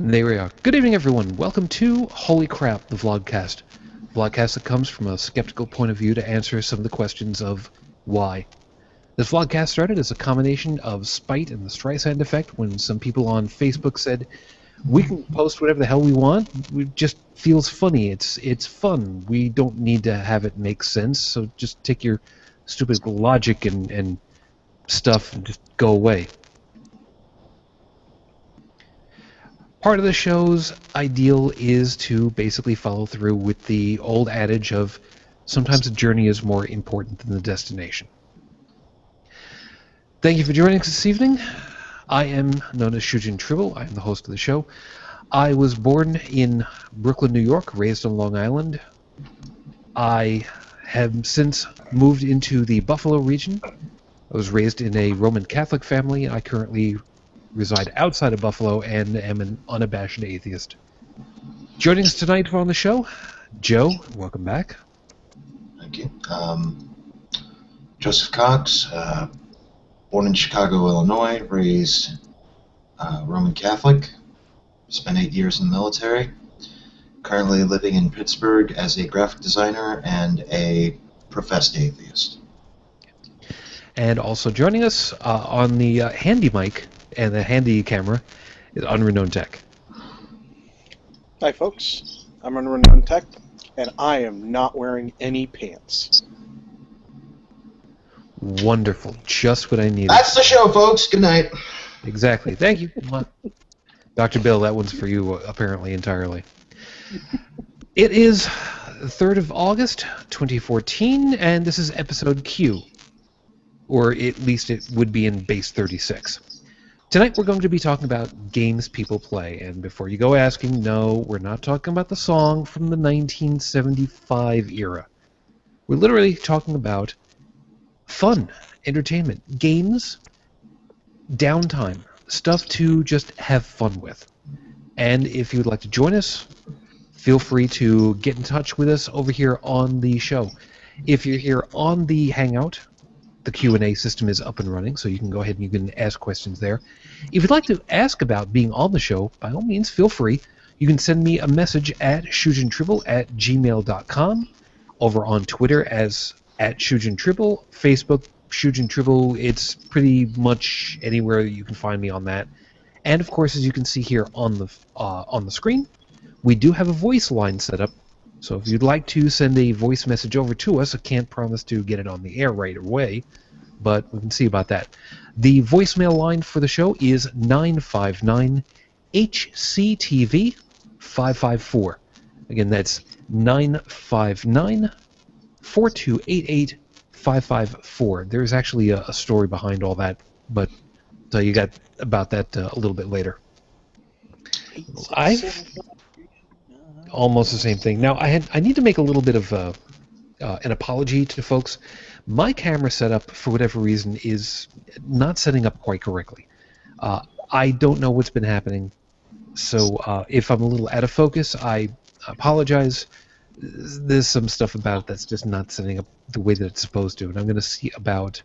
There we are. Good evening, everyone. Welcome to Holy Crap, the VlogCast. VlogCast that comes from a skeptical point of view to answer some of the questions of why. This VlogCast started as a combination of spite and the Streisand effect when some people on Facebook said, we can post whatever the hell we want. It just feels funny. It's fun. We don't need to have it make sense, so just take your stupid logic and stuff and just go away. Part of the show's ideal is to basically follow through with the old adage of sometimes the journey is more important than the destination. Thank you for joining us this evening. I am known as Shujin Tribble. I am the host of the show. I was born in Brooklyn, New York, raised on Long Island. I have since moved into the Buffalo region. I was raised in a Roman Catholic family. I currently reside outside of Buffalo and am an unabashed atheist. Joining us tonight on the show, Joe, welcome back. Thank you. Joseph Cox, born in Chicago, Illinois, raised Roman Catholic, spent 8 years in the military, currently living in Pittsburgh as a graphic designer and a professed atheist. And also joining us on the handy mic and the handy camera is Unrenowned Tech. Hi folks, I'm Unrenowned Tech, and I am not wearing any pants. Wonderful, just what I needed. That's the show, folks. Good night. Exactly, thank you. Dr. Bill, that one's for you apparently entirely. It is the 3rd of August, 2014, and this is episode Q. Or at least it would be in base 36. Tonight we're going to be talking about games people play, and before you go asking, no, we're not talking about the song from the 1975 era. We're literally talking about fun, entertainment, games, downtime, stuff to just have fun with. And if you would like to join us, feel free to get in touch with us over here on the show. If you're here on the Hangout, the Q&A system is up and running, so you can go ahead and you can ask questions there. If you'd like to ask about being on the show, by all means, feel free. You can send me a message at shujintribble@gmail.com, over on Twitter as @shujintribble, Facebook, Shujintribble. It's pretty much anywhere you can find me on that. And, of course, as you can see here on the screen, we do have a voice line set up. So if you'd like to send a voice message over to us, I can't promise to get it on the air right away, but we can see about that. The voicemail line for the show is 959-HCTV-554. Again, that's 959-4288-554. There's actually a story behind all that, but I'll tell you about that a little bit later. Almost the same thing. Now, I need to make a little bit of an apology to folks. My camera setup, for whatever reason, is not setting up quite correctly. I don't know what's been happening, so if I'm a little out of focus, I apologize. There's some stuff about it that's just not setting up the way that it's supposed to, and I'm going to see about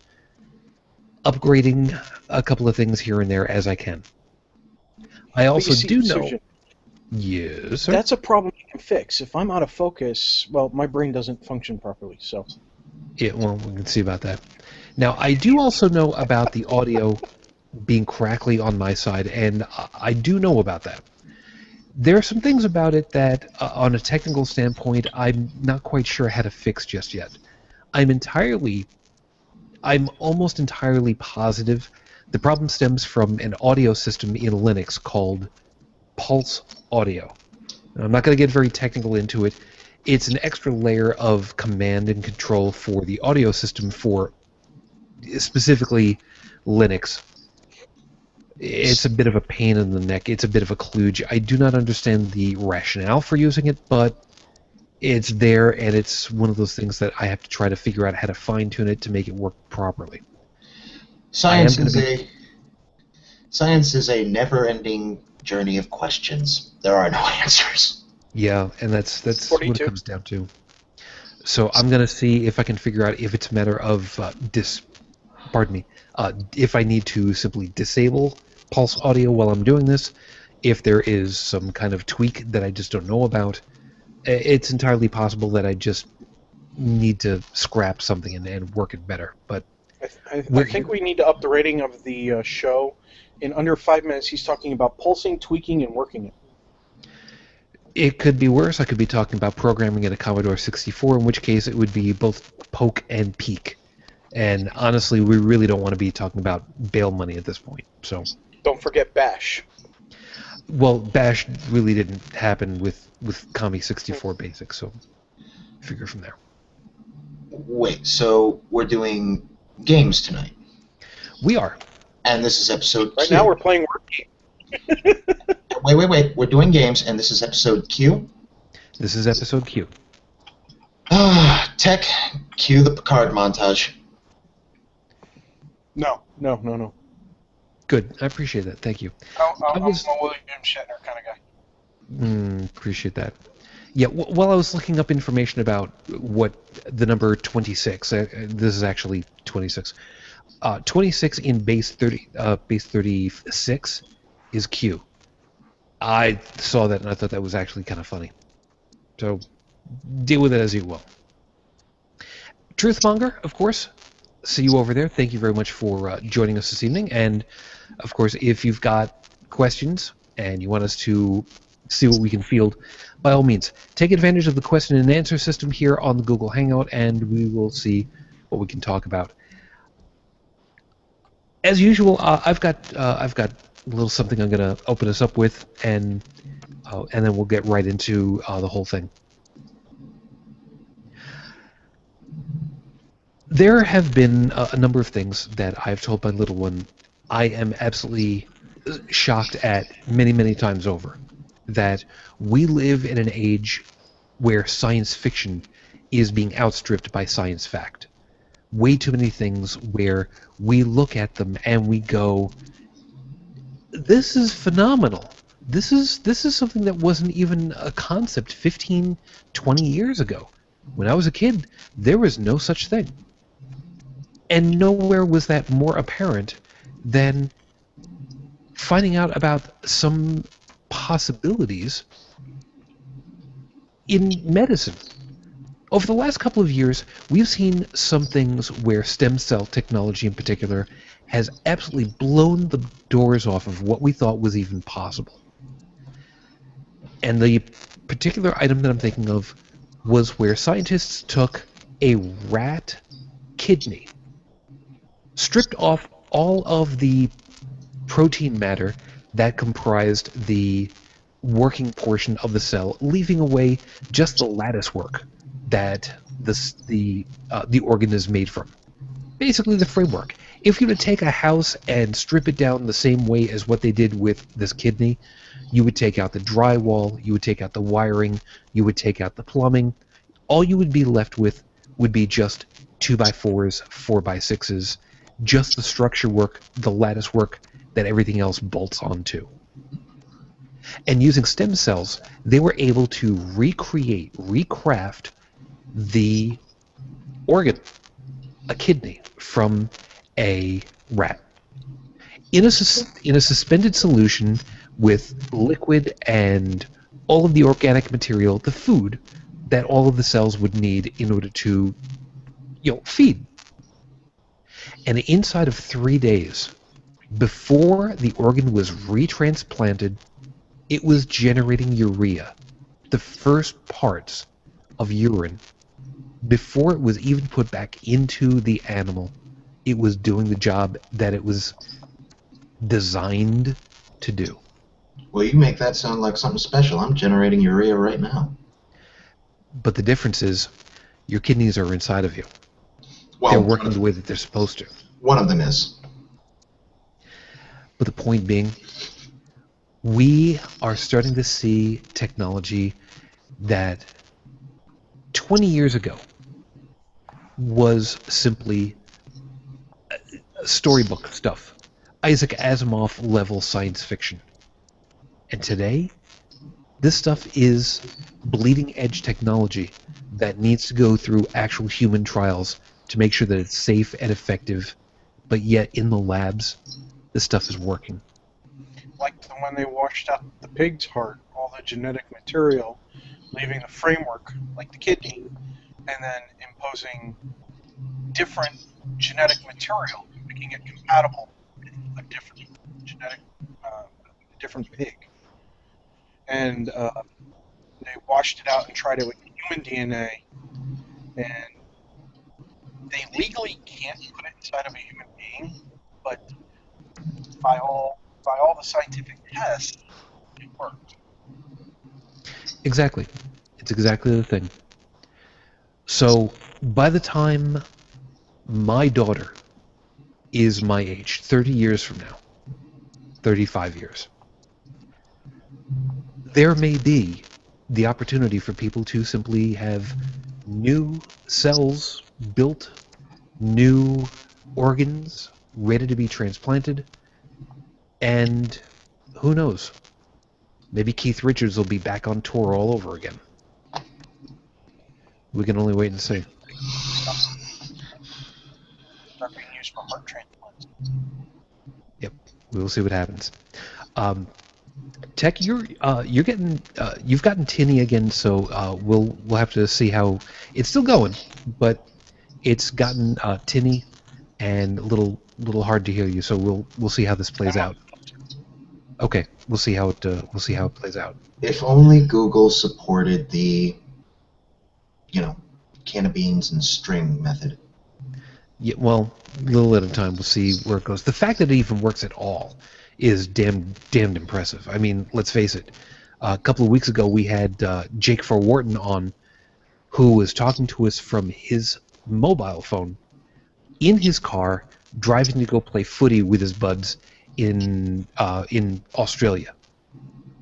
upgrading a couple of things here and there as I can. I also do know... Yes, sir? That's a problem you can fix. If I'm out of focus, well, my brain doesn't function properly, so... Yeah, well, we can see about that. Now, I do also know about the audio being crackly on my side, and I do know about that. There are some things about it that, on a technical standpoint, I'm not quite sure how to fix just yet. I'm almost entirely positive the problem stems from an audio system in Linux called Pulse Audio. And I'm not going to get very technical into it. It's an extra layer of command and control for the audio system for specifically Linux. It's a bit of a pain in the neck. It's a bit of a kludge. I do not understand the rationale for using it, but it's there, and it's one of those things that I have to try to figure out how to fine-tune it to make it work properly. Science is a never-ending journey of questions. There are no answers. Yeah, and that's what it comes down to. So I'm going to see if I can figure out if it's a matter of if I need to simply disable Pulse Audio while I'm doing this, If there is some kind of tweak that I just don't know about, it's entirely possible that I just need to scrap something and work it better. But I think we need to up the rating of the show. In under 5 minutes, he's talking about pulsing, tweaking, and working it. it could be worse. I could be talking about programming in a Commodore 64, in which case it would be both poke and peek. And honestly, we really don't want to be talking about bail money at this point. So, Don't forget Bash. well, Bash really didn't happen with Commie 64 Basic, so figure from there. Wait, so we're doing games tonight, We are. and this is episode Right Q. now we're playing Word Game. Wait. We're doing games, and this is episode Q. This is episode Q. Tech, cue the Picard montage. No. Good. I appreciate that. Thank you. I'm a William Shatner kind of guy. Appreciate that. Yeah, while I was looking up information about what the number 26, this is actually 26. 26 in base 36 is Q. I saw that and I thought that was actually kind of funny. So deal with it as you will. Truthmonger, of course. See you over there. Thank you very much for joining us this evening. And, of course, if you've got questions and you want us to see what we can field, by all means, take advantage of the question and answer system here on the Google Hangout, and we will see what we can talk about. As usual, I've got a little something I'm going to open us up with, and then we'll get right into the whole thing. There have been a number of things that I've told my little one I am absolutely shocked at many, many times over. That we live in an age where science fiction is being outstripped by science fact. Way too many things where we look at them and we go, this is phenomenal. This is something that wasn't even a concept 15, 20 years ago. When I was a kid, there was no such thing. And nowhere was that more apparent than finding out about some possibilities in medicine. Over the last couple of years, we've seen some things where stem cell technology in particular has absolutely blown the doors off of what we thought was even possible. And the particular item that I'm thinking of was where scientists took a rat kidney, stripped off all of the protein matter that comprised the working portion of the cell, leaving away just the lattice work that the organ is made from. Basically the framework. If you were to take a house and strip it down the same way as what they did with this kidney, you would take out the drywall, you would take out the wiring, you would take out the plumbing. All you would be left with would be just 2x4s, 4x6s, just the structure work, the lattice work that everything else bolts onto. And using stem cells, they were able to recraft the organ, a kidney, from a rat. In a suspended solution with liquid and all of the organic material, the food that all of the cells would need in order to, feed. And inside of 3 days, before the organ was retransplanted, it was generating urea, the first parts of urine. Before it was even put back into the animal, it was doing the job that it was designed to do. Well, you make that sound like something special. I'm generating urea right now. But the difference is, your kidneys are inside of you. Well, they're working the way that they're supposed to. One of them is. But the point being, we are starting to see technology that 20 years ago was simply storybook stuff, Isaac Asimov level science fiction. And today, this stuff is bleeding edge technology that needs to go through actual human trials to make sure that it's safe and effective, but yet in the labs, this stuff is working. like when they washed out the pig's heart, all the genetic material, leaving the framework, like the kidney, and then imposing different genetic material, making it compatible with a different genetic, different pig. And they washed it out and tried it with human DNA, and they legally can't put it inside of a human being, but by all the scientific tests, it worked. Exactly. It's exactly the thing. So by the time my daughter is my age, 30 years from now, 35 years, there may be the opportunity for people to simply have new cells built, new organs ready to be transplanted, and who knows? Maybe Keith Richards will be back on tour all over again. We can only wait and see. Start being used for heart transplants. Yep, we will see what happens. Tech, you've gotten tinny again, so we'll have to see how it's still going, but it's gotten tinny and a little hard to hear you. So we'll see how this plays out. Okay, we'll see how it plays out. If only Google supported the, can of beans and string method. Yeah, well, little at a time. We'll see where it goes. The fact that it even works at all is damned impressive. I mean, let's face it. A couple of weeks ago, we had Jake for Wharton on, who was talking to us from his mobile phone in his car, driving to go play footy with his buds in Australia.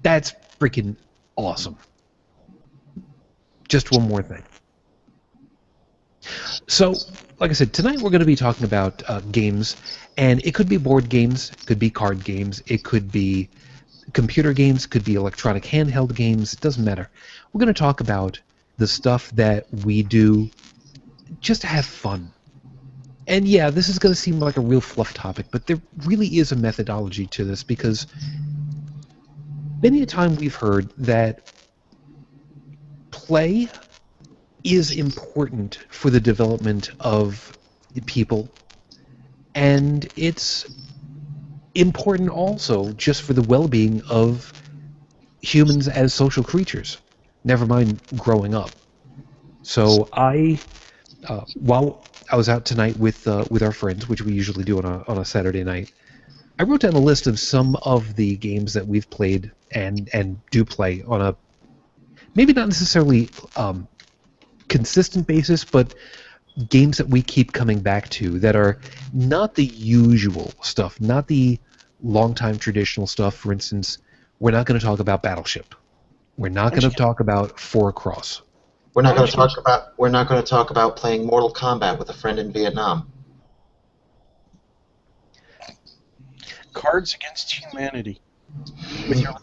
That's freaking awesome. Just one more thing. So, like I said, tonight we're going to be talking about games, and it could be board games, it could be card games, it could be computer games, it could be electronic handheld games, it doesn't matter. We're going to talk about the stuff that we do just to have fun. And yeah, this is going to seem like a real fluff topic, but there really is a methodology to this, because many a time we've heard that play is important for the development of people, and it's important also just for the well-being of humans as social creatures, never mind growing up. So while I was out tonight with our friends, which we usually do on a Saturday night, I wrote down a list of some of the games that we've played and do play on a maybe not necessarily consistent basis, but games that we keep coming back to that are not the usual stuff, not the long-time traditional stuff. For instance, we're not going to talk about Battleship. We're not going to talk about Four Across. We're not going to talk about playing Mortal Kombat with a friend in Vietnam. Cards Against Humanity. With your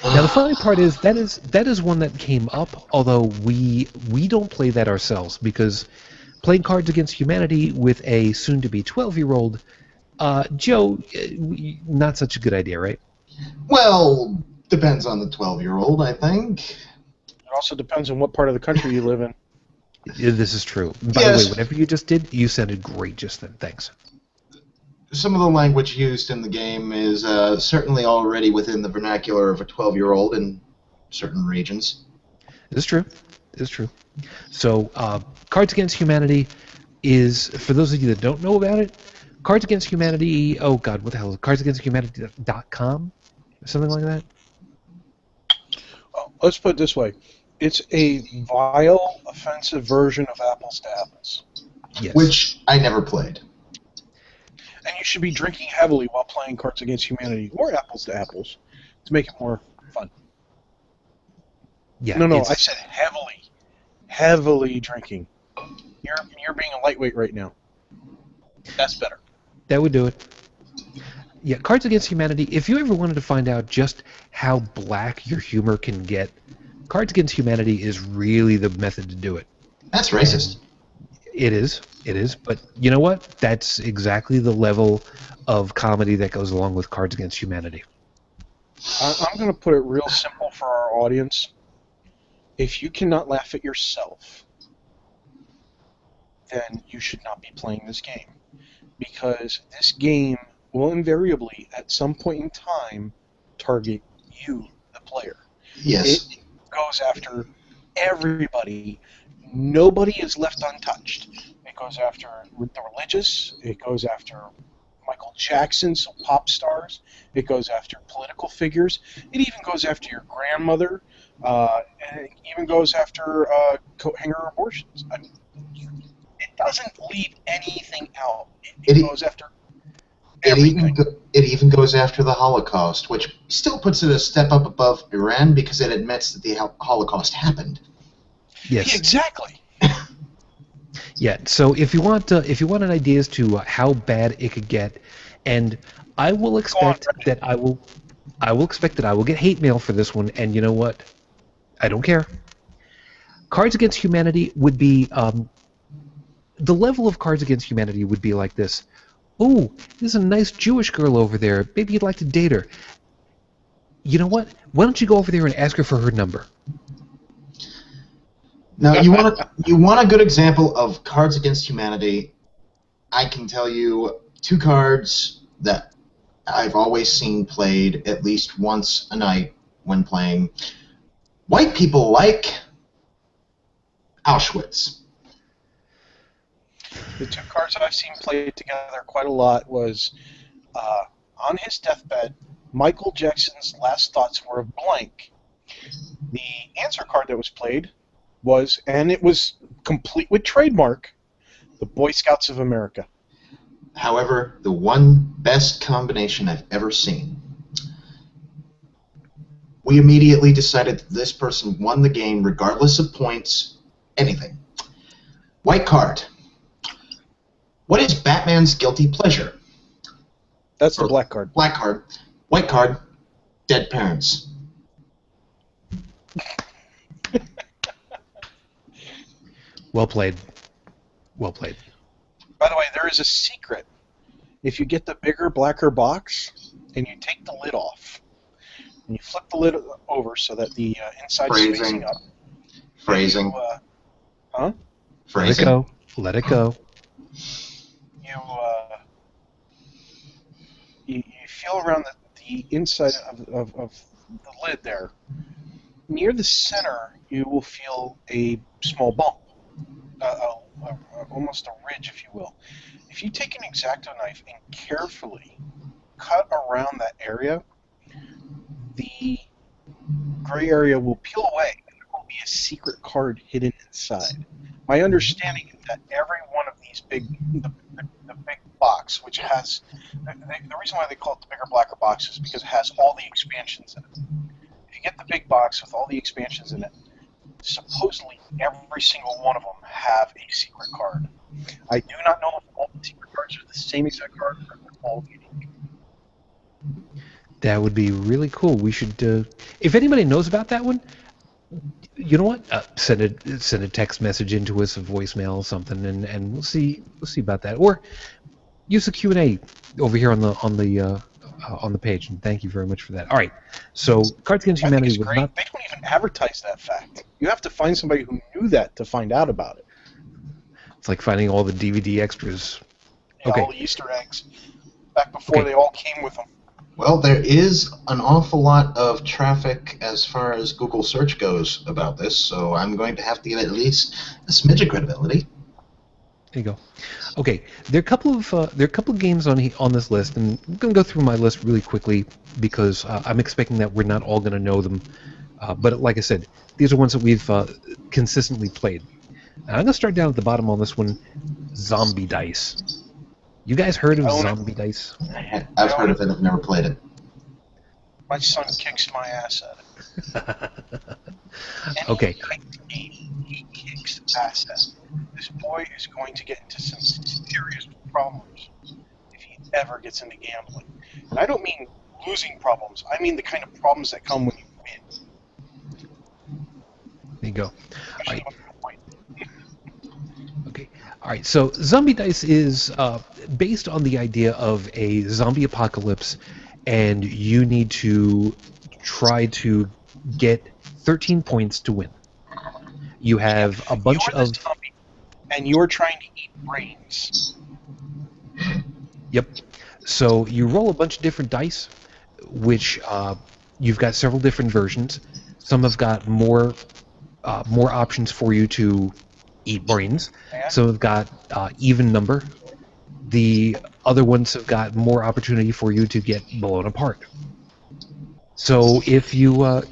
Now the funny part is that is one that came up, although we don't play that ourselves, because playing Cards Against Humanity with a soon-to-be 12-year-old, Joe, not such a good idea, right? Well, depends on the 12-year-old, I think. It also depends on what part of the country you live in. Yeah, this is true. By the way, whatever you just did, you sounded great just then. Thanks. Some of the language used in the game is certainly already within the vernacular of a 12-year-old in certain regions. It's true. It's true. So, Cards Against Humanity is, for those of you that don't know about it, Cards Against Humanity, oh god, what the hell is it? CardsAgainstHumanity.com? Or something like that? Oh, let's put it this way. It's a vile, offensive version of Apples to Apples. Yes. Which I never played. And you should be drinking heavily while playing Cards Against Humanity or Apples to Apples to make it more fun. Yeah, No, I said heavily. Heavily drinking. You're being a lightweight right now. That's better. That would do it. Yeah, Cards Against Humanity, if you ever wanted to find out just how black your humor can get, Cards Against Humanity is really the method to do it. That's racist. It is. But you know what? That's exactly the level of comedy that goes along with Cards Against Humanity. I'm going to put it real simple for our audience. If you cannot laugh at yourself, then you should not be playing this game. Because this game will invariably, at some point in time, target you, the player. Yes. It goes after everybody. Nobody is left untouched. It goes after the religious. It goes after Michael Jackson, so pop stars. It goes after political figures. It even goes after your grandmother. And it even goes after coat hanger abortions. I mean, it doesn't leave anything out. It goes after everything. It even goes after the Holocaust, which still puts it a step up above Iran because it admits that the Holocaust happened. Yes. Exactly. Yeah. So if you want an idea as to how bad it could get, and I will expect that I will get hate mail for this one, and you know what? I don't care. Cards Against Humanity would be the level of Cards Against Humanity would be like this. Oh, there's a nice Jewish girl over there. Maybe you'd like to date her. You know what? Why don't you go over there and ask her for her number? Now, you want a good example of Cards Against Humanity? I can tell you 2 cards that I've always seen played at least once a night when playing. White people like Auschwitz. The 2 cards that I've seen played together quite a lot was on his deathbed, Michael Jackson's last thoughts were blank. The answer card that was played was, and it was complete with trademark, the Boy Scouts of America. However, the one best combination I've ever seen. We immediately decided that this person won the game regardless of points, anything. White card. What is Batman's guilty pleasure? That's the black card. Black card. White card. Dead parents. Well played. Well played. By the way, there is a secret. If you get the bigger, blacker box, and you take the lid off, and you flip the lid over so that the inside is facing up. Phrasing. Huh? Phrasing. Let it go. Let it go. You feel around the inside of the lid there. Near the center, you will feel a small bump, almost a ridge, if you will. If you take an X-Acto knife and carefully cut around that area, the gray area will peel away, and there will be a secret card hidden inside. My understanding is that every one of these the big box, which has the reason why they call it the bigger, blacker box is because it has all the expansions in it. If you get the big box with all the expansions in it, supposedly every single one of them have a secret card. I do not know if all the secret cards are the same exact card or if they're all unique. That would be really cool. We should, if anybody knows about that one, you know what? Send a text message into us, a voicemail or something, and we'll see about that. Or use the Q&A over here on the page. And thank you very much for that. All right. So Cards Against Humanity was not. They don't even advertise that fact. You have to find somebody who knew that to find out about it. It's like finding all the DVD extras. Yeah, Okay. all the Easter eggs back before they all came with them. Well, there is an awful lot of traffic as far as Google search goes about this, so I'm going to have to give it at least a smidge of credibility. There you go. Okay, there are a couple of games on this list, and I'm going to go through my list really quickly because I'm expecting that we're not all going to know them. But like I said, these are ones that we've consistently played. And I'm going to start down at the bottom on this one, Zombie Dice. You guys heard of Zombie Dice? I've heard of it. I've never played it. My son kicks my ass at it. Okay. He kicks ass at it. This boy is going to get into some serious problems if he ever gets into gambling. And I don't mean losing problems. I mean the kind of problems that come when you win. There you go. All right. Okay. All right, so Zombie Dice is based on the idea of a zombie apocalypse, and you need to try to get 13 points to win. You have a bunch You're the of... zombie, and you're trying to eat brains. Yep. So you roll a bunch of different dice, which you've got several different versions. Some have got more options for you to eat brains. Yeah. Some have got even number. The other ones have got more opportunity for you to get blown apart. So if you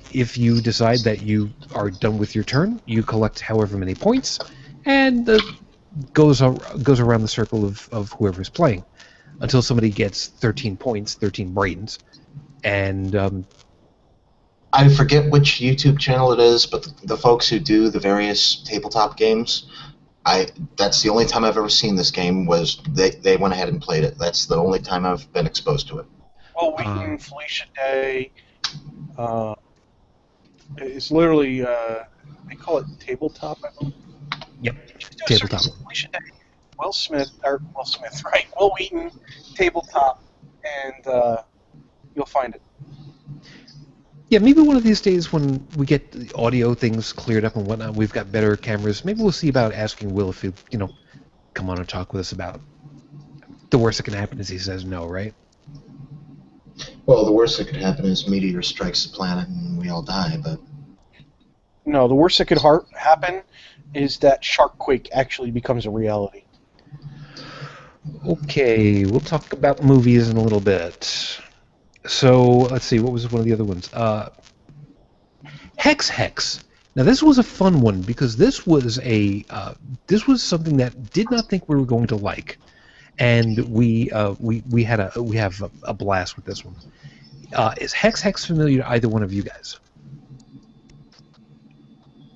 decide that you are done with your turn, you collect however many points, and goes around the circle of whoever's playing until somebody gets 13 points, 13 brains, and I forget which YouTube channel it is, but the folks who do the various tabletop games, that's the only time I've ever seen this game. Was they went ahead and played it. That's the only time I've been exposed to it. Well, Wheaton, Felicia Day. It's literally they call it tabletop. I believe. Yep, Just do a tabletop. search for Felicia Day, Will Smith, right? Will Wheaton, tabletop, and you'll find it. Yeah, maybe one of these days when we get the audio things cleared up and whatnot, we've got better cameras. Maybe we'll see about asking Will if he'll, come on and talk with us about. The worst that can happen is he says no, right? Well, the worst that could happen is meteor strikes the planet and we all die. But No, the worst that could happen is that Sharkquake actually becomes a reality. Okay, we'll talk about movies in a little bit. So, let's see, what was one of the other ones? Hex. Now, this was a fun one because this was something that did not think we were going to like, and we have a blast with this one. Is Hex familiar to either one of you guys?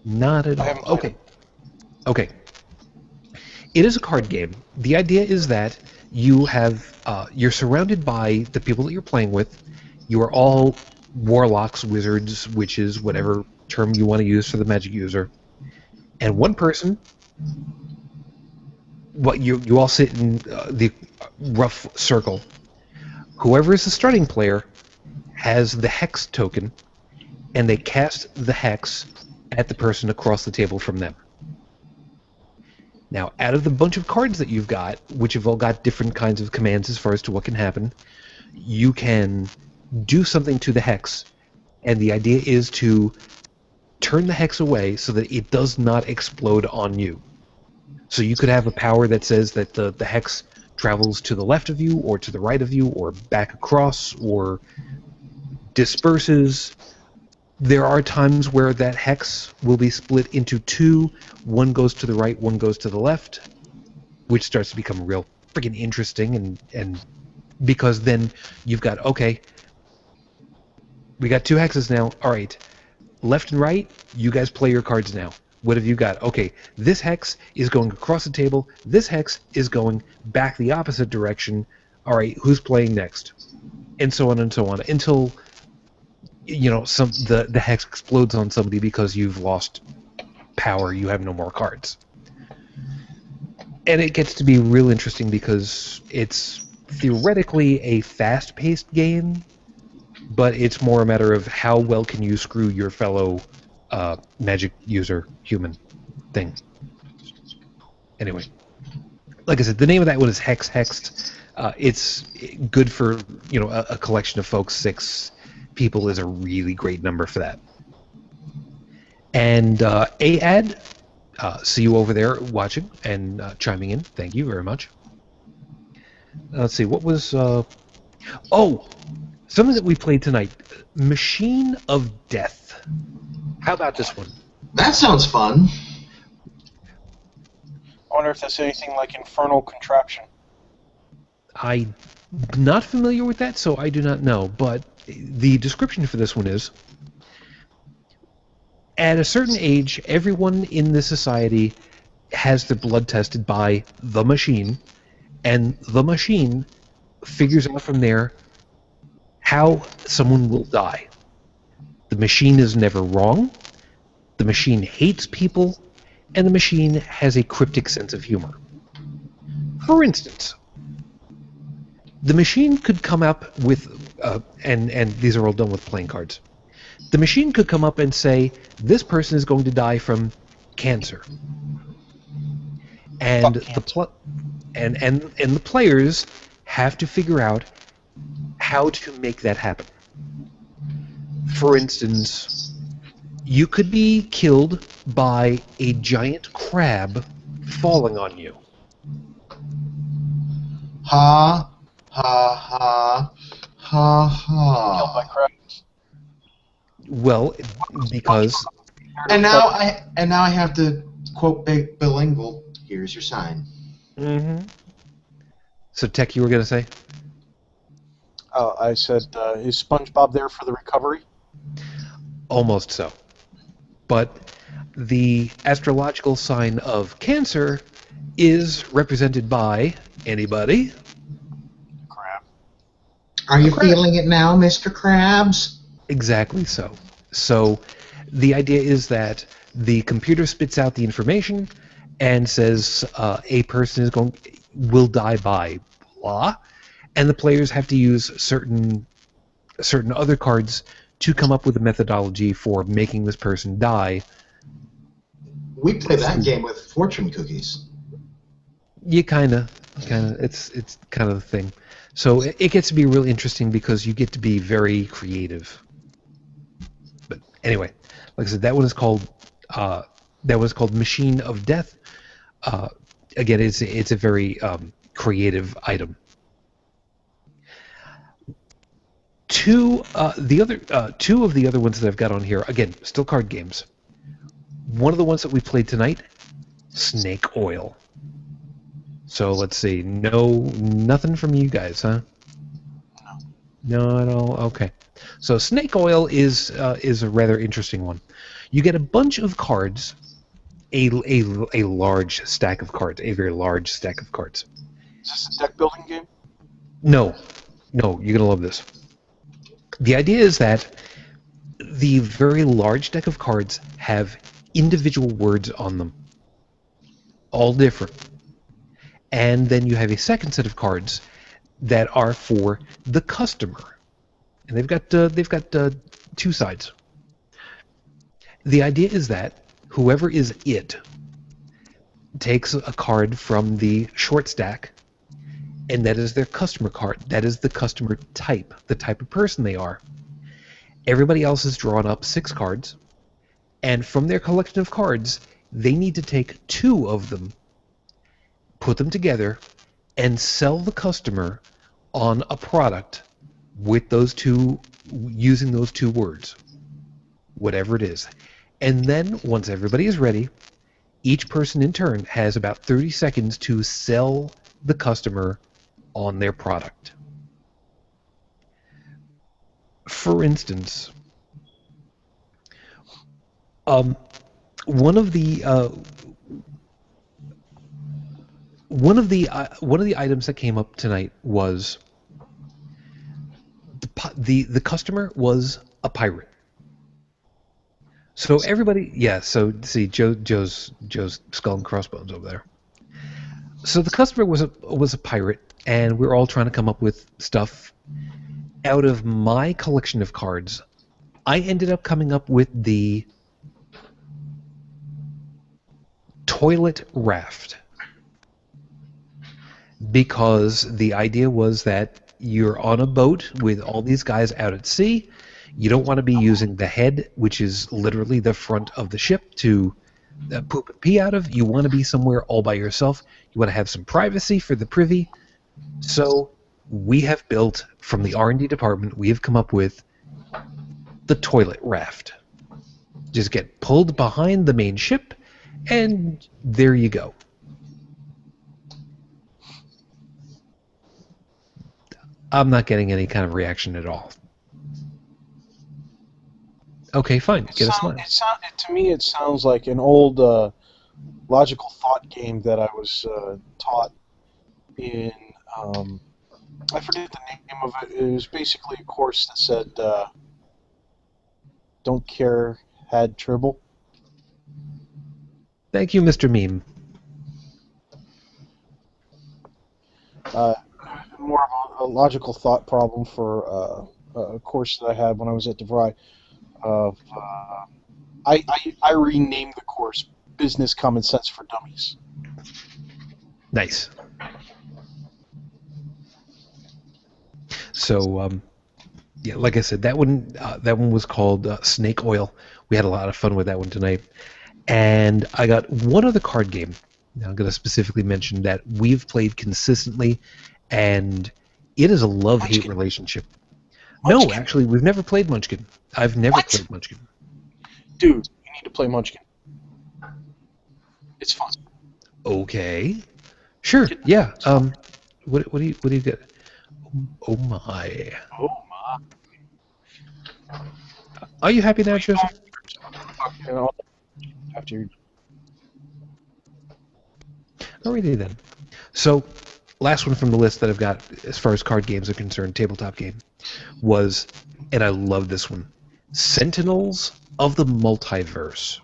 Not at I all. haven't played Okay. Okay. It is a card game. The idea is that you're surrounded by the people that you're playing with. You are all warlocks, wizards, witches, whatever term you want to use for the magic user. And one person, you all sit in the rough circle. Whoever is the starting player has the hex token, and they cast the hex at the person across the table from them. Now, out of the bunch of cards that you've got, which have all got different kinds of commands as far as to what can happen, you can do something to the hex, and the idea is to turn the hex away so that it does not explode on you. So you could have a power that says that the hex travels to the left of you, or to the right of you, or back across, or disperses. There are times where that hex will be split into two. One goes to the right, one goes to the left, which starts to become real freaking interesting, and because then you've got, okay, we got two hexes now. All right, left and right, you guys play your cards now. What have you got? Okay, this hex is going across the table. This hex is going back the opposite direction. All right, who's playing next? And so on until the hex explodes on somebody because you've lost power. You have no more cards. And it gets to be real interesting because it's theoretically a fast-paced game, but it's more a matter of how well can you screw your fellow magic user human thing. Anyway, like I said, the name of that one is Hexed. It's good for a collection of folks. 6 people is a really great number for that. And AAD, see you over there watching and chiming in. Thank you very much. Let's see, what was... something that we played tonight. Machine of Death. How about this one? that sounds fun. I wonder if that's anything like Infernal Contraption. I'm not familiar with that, so I do not know. But the description for this one is, at a certain age, everyone in the society has their blood tested by the machine, and the machine figures out from there how someone will die. The machine is never wrong, the machine hates people, and the machine has a cryptic sense of humor. For instance, the machine could come up with, and these are all done with playing cards. The machine could come up and say, this person is going to die from cancer. And the players have to figure out how to make that happen. For instance, you could be killed by a giant crab falling on you. Ha, ha, ha, ha, ha. Killed by crabs. Well, because And now I have to quote Bill Engvall. Here's your sign. Mm-hmm. So, Tech, you were going to say? I said, is SpongeBob there for the recovery? Almost so. But the astrological sign of Cancer is represented by anybody? Crab. Are you Crab. feeling it now, Mr. Krabs? Exactly so. So the idea is that the computer spits out the information and says a person will die by blah, and the players have to use certain other cards to come up with a methodology for making this person die. We play that game with fortune cookies. You kind of, it's kind of the thing. So it gets to be really interesting because you get to be very creative. But anyway, like I said, that one is called Machine of Death. Again, it's a very creative item. Two of the other ones that I've got on here, again, still card games. One of the ones that we played tonight, Snake Oil. So let's see, nothing from you guys, huh? No at all. Okay. So Snake Oil is a rather interesting one. You get a bunch of cards, a large stack of cards, a very large stack of cards. Is this a deck building game? No, you're gonna love this. The idea is that the very large deck of cards have individual words on them, all different. And then you have a second set of cards that are for the customer, and they've got two sides. The idea is that whoever is it takes a card from the short stack, and that is their customer card. That is the customer type, the type of person they are. Everybody else has drawn up 6 cards, and from their collection of cards, they need to take 2 of them, put them together, and sell the customer on a product with those two, using those 2 words, whatever it is. And then, once everybody is ready, each person in turn has about 30 seconds to sell the customer on their product. For instance, one of the items that came up tonight was the customer was a pirate. So everybody, yeah. So see, Joe's skull and crossbones over there. So the customer was a pirate, and we're all trying to come up with stuff. Out of my collection of cards, I ended up coming up with the toilet raft, because the idea was that you're on a boat with all these guys out at sea. You don't want to be using the head, which is literally the front of the ship, to poop and pee out of. You want to be somewhere all by yourself. You want to have some privacy for the privy. So we have built, from the R&D department, we have come up with the toilet raft. Just get pulled behind the main ship, and there you go. I'm not getting any kind of reaction at all. Okay, fine. Get a smile. To me, it sounds like an old logical thought game that I was taught in. I forget the name of it. It was basically a course that said, "Don't care, had trouble." Thank you, Mr. Meme. more of a logical thought problem for a course that I had when I was at DeVry. I renamed the course Business Common Sense for Dummies. Nice. So, yeah, like I said, that one was called Snake Oil. We had a lot of fun with that one tonight. And I got one other card game. Now I'm going to specifically mention that we've played consistently, and it is a love-hate relationship. Munchkin. No, actually, we've never played Munchkin. I've never played Munchkin. Dude, you need to play Munchkin. It's fun. Okay. Sure. Yeah. What do you get? Oh my. Oh my. Are you happy now, Joseph? After you. Alrighty then. So, last one from the list that I've got as far as card games are concerned, tabletop game, was, and I love this one, Sentinels of the Multiverse.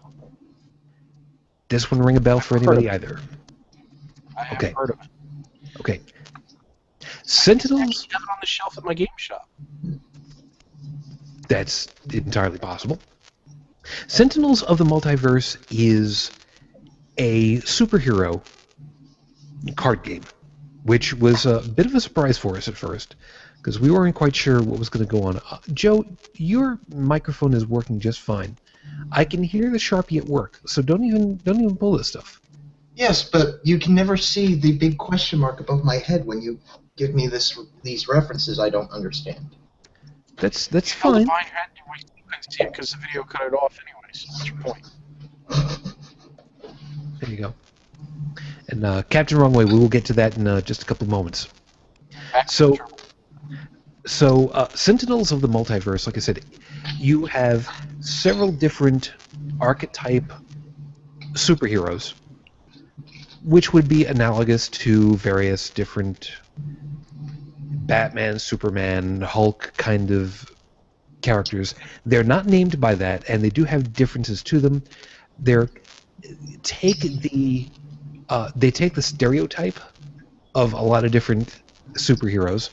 This one ring a bell for anybody either? I haven't heard of it. Okay. Sentinels... I have it on the shelf at my game shop. That's entirely possible. Sentinels of the Multiverse is a superhero card game, which was a bit of a surprise for us at first, because we weren't quite sure what was going to go on. Joe, your microphone is working just fine. I can hear the Sharpie at work, so don't even pull this stuff. Yes, but you can never see the big question mark above my head when you give me these references I don't understand. That's fine. You couldn't see it because the video cut it off anyway, so what's your point? There you go. And Captain Wrong Way, we will get to that in just a couple of moments. So, Sentinels of the Multiverse, like I said, you have several different archetype superheroes, which would be analogous to various different Batman, Superman, Hulk kind of characters. They're not named by that, and they do have differences to them. They take the stereotype of a lot of different superheroes,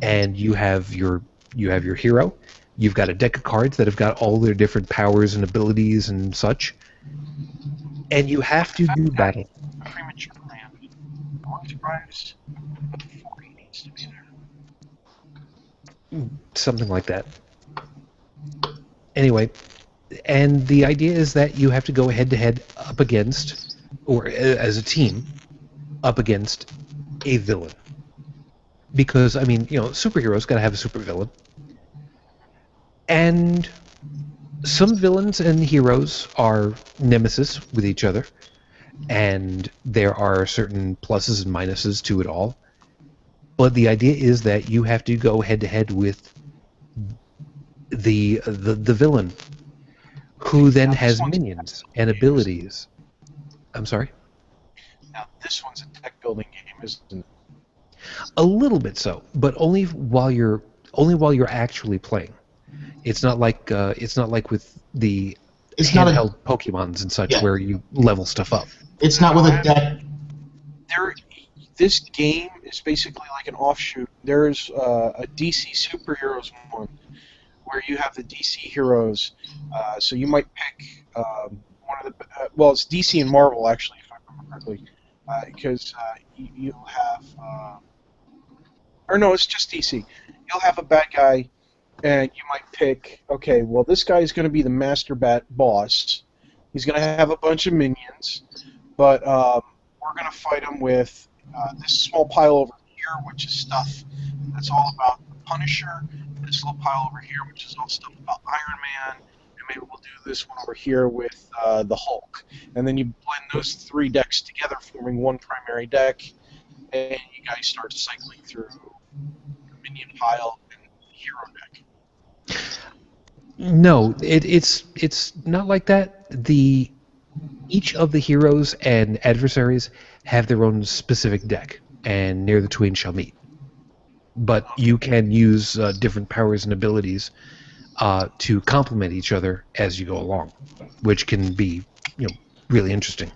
and you have your hero. You've got a deck of cards that have got all their different powers and abilities and such, and you have to do battle. Premature land. Surprise. But 40 needs to be there. Something like that. Anyway, and the idea is that you have to go head-to-head up against, or as a team, up against a villain. Because, I mean, superheroes got to have a supervillain. And some villains and heroes are nemesis with each other, and there are certain pluses and minuses to it all. But the idea is that you have to go head-to-head with the villain, who then has minions and abilities. I'm sorry? Now, this one's a deck-building game, isn't it? A little bit so, but only while you're actually playing. It's not like with the handheld Pokemons and such, where you level stuff up. It's not with a deck. This game is basically like an offshoot. There's a DC superheroes one where you have the DC heroes. So you might pick one of the it's DC and Marvel actually, if I remember correctly, because you'll have it's just DC. You'll have a bad guy, and you might pick, okay, well, this guy is going to be the Master Bat boss. He's going to have a bunch of minions, but we're going to fight him with this small pile over here, which is stuff that's all about the Punisher, this little pile over here, which is all stuff about Iron Man, and maybe we'll do this one over here with the Hulk. And then you blend those three decks together, forming one primary deck, and you guys start cycling through minion pile and hero deck. No, it's not like that. Each of the heroes and adversaries have their own specific deck, and near the twain shall meet. But you can use different powers and abilities to complement each other as you go along, which can be really interesting.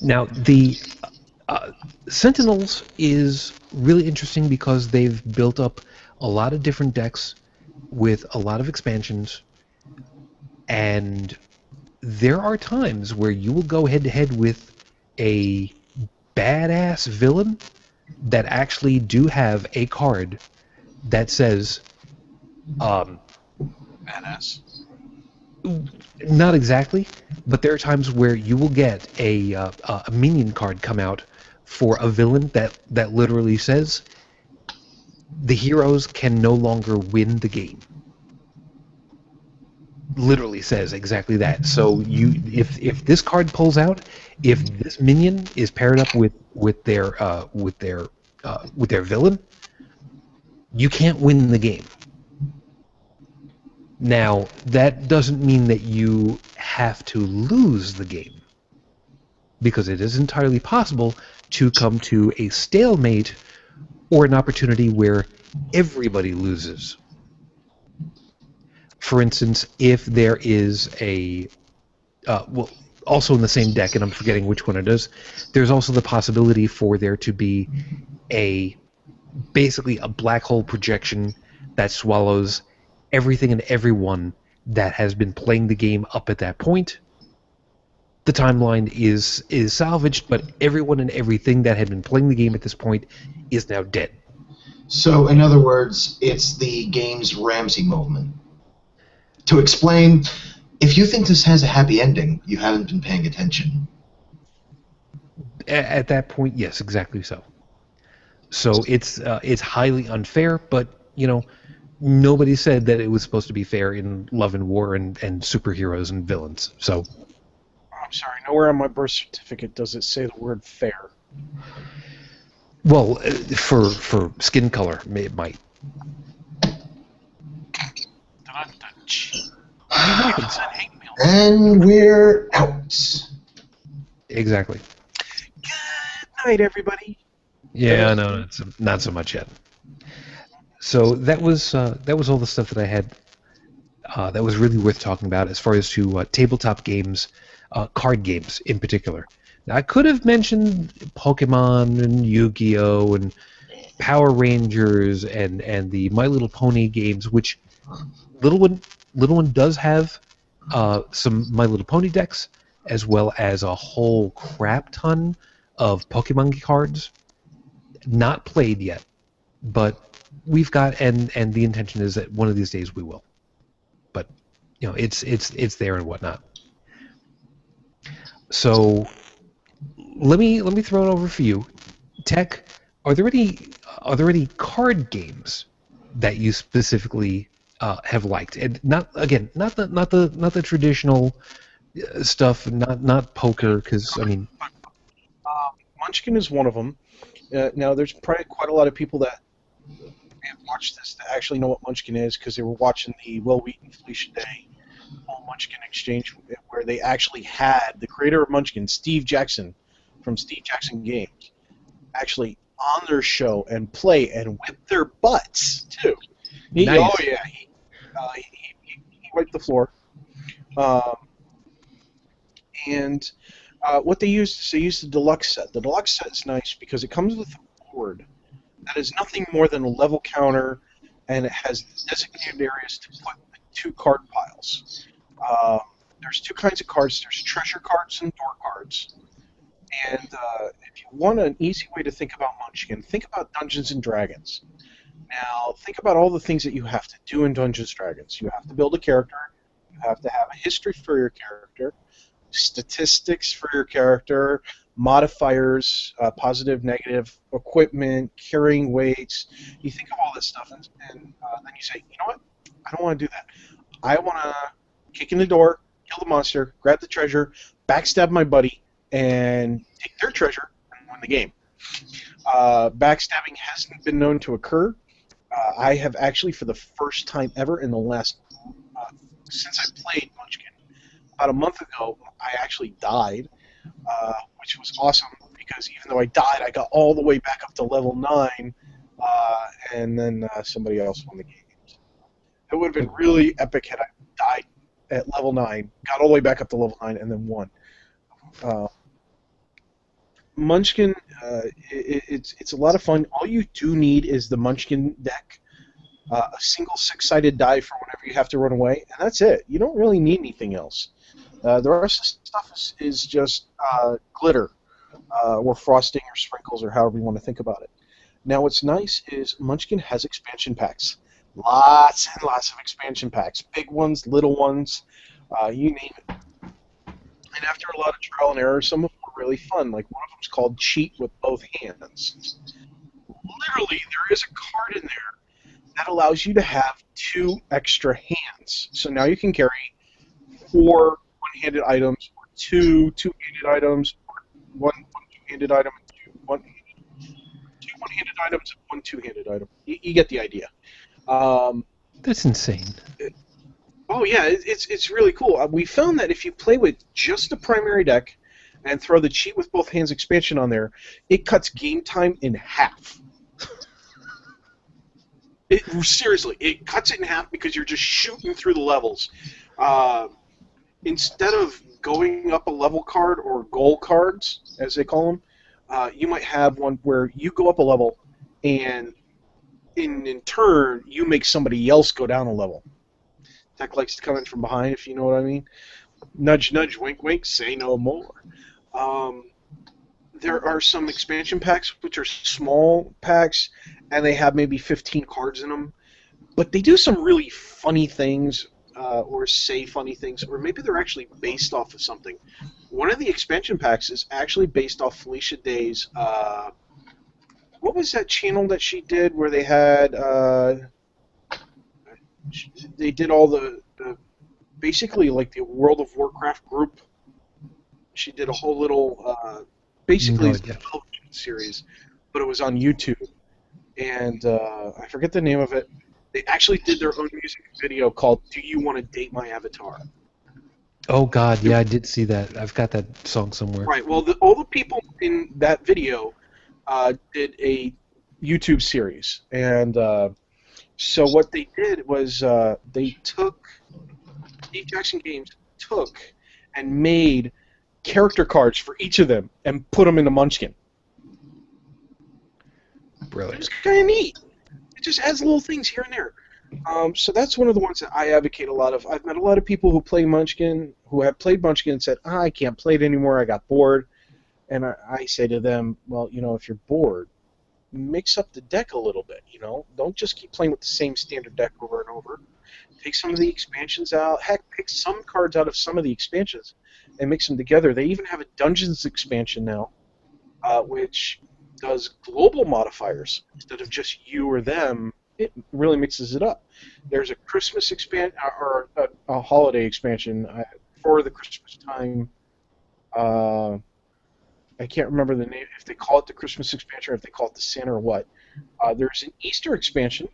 Now, Sentinels is really interesting because they've built up a lot of different decks with a lot of expansions, and there are times where you will go head to head with a badass villain that actually do have a card that says, Badass. not exactly, but there are times where you will get a minion card come out for a villain that literally says the heroes can no longer win the game. Literally says exactly that. So if this card pulls out, if this minion is paired up with their villain, you can't win the game. Now, that doesn't mean that you have to lose the game, because it is entirely possible to come to a stalemate or an opportunity where everybody loses. For instance, if there is also in the same deck, and I'm forgetting which one it is, there's also the possibility for there to be basically a black hole projection that swallows everything and everyone that has been playing the game up at that point. The timeline is salvaged, but everyone and everything that had been playing the game at this point is now dead. So, in other words, it's the game's Ramsey moment. To explain, if you think this has a happy ending, you haven't been paying attention. At that point, yes, exactly so. So it's highly unfair, but nobody said that it was supposed to be fair in Love and War and superheroes and villains. So I'm sorry, nowhere on my birth certificate does it say the word fair. well, for skin color, it might. And we're out. Exactly. Good night, everybody. Yeah, no, it's not so much yet. So that was all the stuff that I had that was really worth talking about as far as to tabletop games, card games in particular. Now, I could have mentioned Pokemon and Yu-Gi-Oh! And Power Rangers and the My Little Pony games, which Little One does have some My Little Pony decks, as well as a whole crap ton of Pokemon cards. Not played yet, but we've got and the intention is that one of these days we will. But it's there and whatnot. So let me throw it over for you, Tech. Are there any card games that you specifically have liked? And not the traditional stuff, not poker, because I mean, Munchkin is one of them. Now, there's probably quite a lot of people that have watched this that actually know what Munchkin is because they were watching the Will Wheaton Felicia Day whole Munchkin exchange where they actually had the creator of Munchkin, Steve Jackson, from Steve Jackson Games, actually on their show and play and whip their butts, too. Nice. Oh, yeah. He wiped the floor. And what they used is they used the deluxe set. The deluxe set is nice because it comes with a board that is nothing more than a level counter, and it has designated areas to put the 2 card piles. There's 2 kinds of cards. There's treasure cards and door cards. And if you want an easy way to think about Munchkin, think about Dungeons & Dragons. Now, think about all the things that you have to do in Dungeons & Dragons. You have to build a character. You have to have a history for your character, statistics for your character, modifiers, positive, negative, equipment, carrying weights. You think of all this stuff, and then you say, you know what? I don't want to do that. I want to kick in the door, kill the monster, grab the treasure, backstab my buddy, and take their treasure and win the game. Backstabbing hasn't been known to occur. I have actually, for the first time ever in the last, since I played Munchkin, about a month ago, I actually died, which was awesome because even though I died, I got all the way back up to level 9, and then somebody else won the game. It would have been really epic had I died at level 9, got all the way back up to level 9, and then won. Munchkin, it's a lot of fun. All you do need is the Munchkin deck, a single six-sided die for whenever you have to run away, and that's it. You don't really need anything else. The rest of the stuff is just glitter, or frosting, or sprinkles, or however you want to think about it. Now, what's nice is Munchkin has expansion packs. Lots and lots of expansion packs. Big ones, little ones, you name it. And after a lot of trial and error, some of them were really fun. Like one of them is called Cheat with Both Hands. Literally, there is a card in there that allows you to have 2 extra hands. So now you can carry 4 one-handed items, or 2 two-handed items, or 1 two-handed item, and 2 one-handed items, and 1 two-handed item. You get the idea. That's insane. Oh yeah, it's really cool. We found that if you play with just the primary deck and throw the Cheat with Both Hands expansion on there, it cuts game time in half. Seriously, it cuts it in half because you're just shooting through the levels. Instead of going up a level card, or goal cards, as they call them, you might have one where you go up a level, and in turn, you make somebody else go down a level. Tech likes to come in from behind, if you know what I mean. Nudge, nudge, wink, wink, say no more. There are some expansion packs, which are small packs, and they have maybe 15 cards in them. But they do some really funny things, or say funny things, or maybe they're actually based off of something. One of the expansion packs is actually based off Felicia Day's... what was that channel that she did where they had... they did all the basically like the World of Warcraft group. She did a whole little basically No idea. television series, but it was on YouTube, and I forget the name of it. They actually did their own music video called "Do You Want to Date My Avatar?" Oh God, yeah, I did see that. I've got that song somewhere. Right. Well, all the people in that video did a YouTube series, and so what they did was they took Steve Jackson Games and made character cards for each of them and put them into Munchkin. It Brilliant. was kind of neat. It just adds little things here and there. So that's one of the ones that I advocate a lot of. I've met a lot of people who play Munchkin, who have played Munchkin and said, I can't play it anymore, I got bored. And I say to them, well, if you're bored, mix up the deck a little bit, Don't just keep playing with the same standard deck over and over. Take some of the expansions out. Heck, pick some cards out of some of the expansions and mix them together. They even have a Dungeons expansion now, which does global modifiers instead of just you or them. It really mixes it up. There's a Christmas expansion, or a holiday expansion for the Christmas time. I can't remember the name, if they call it the Christmas expansion or if they call it the Santa or what. There's an Easter expansion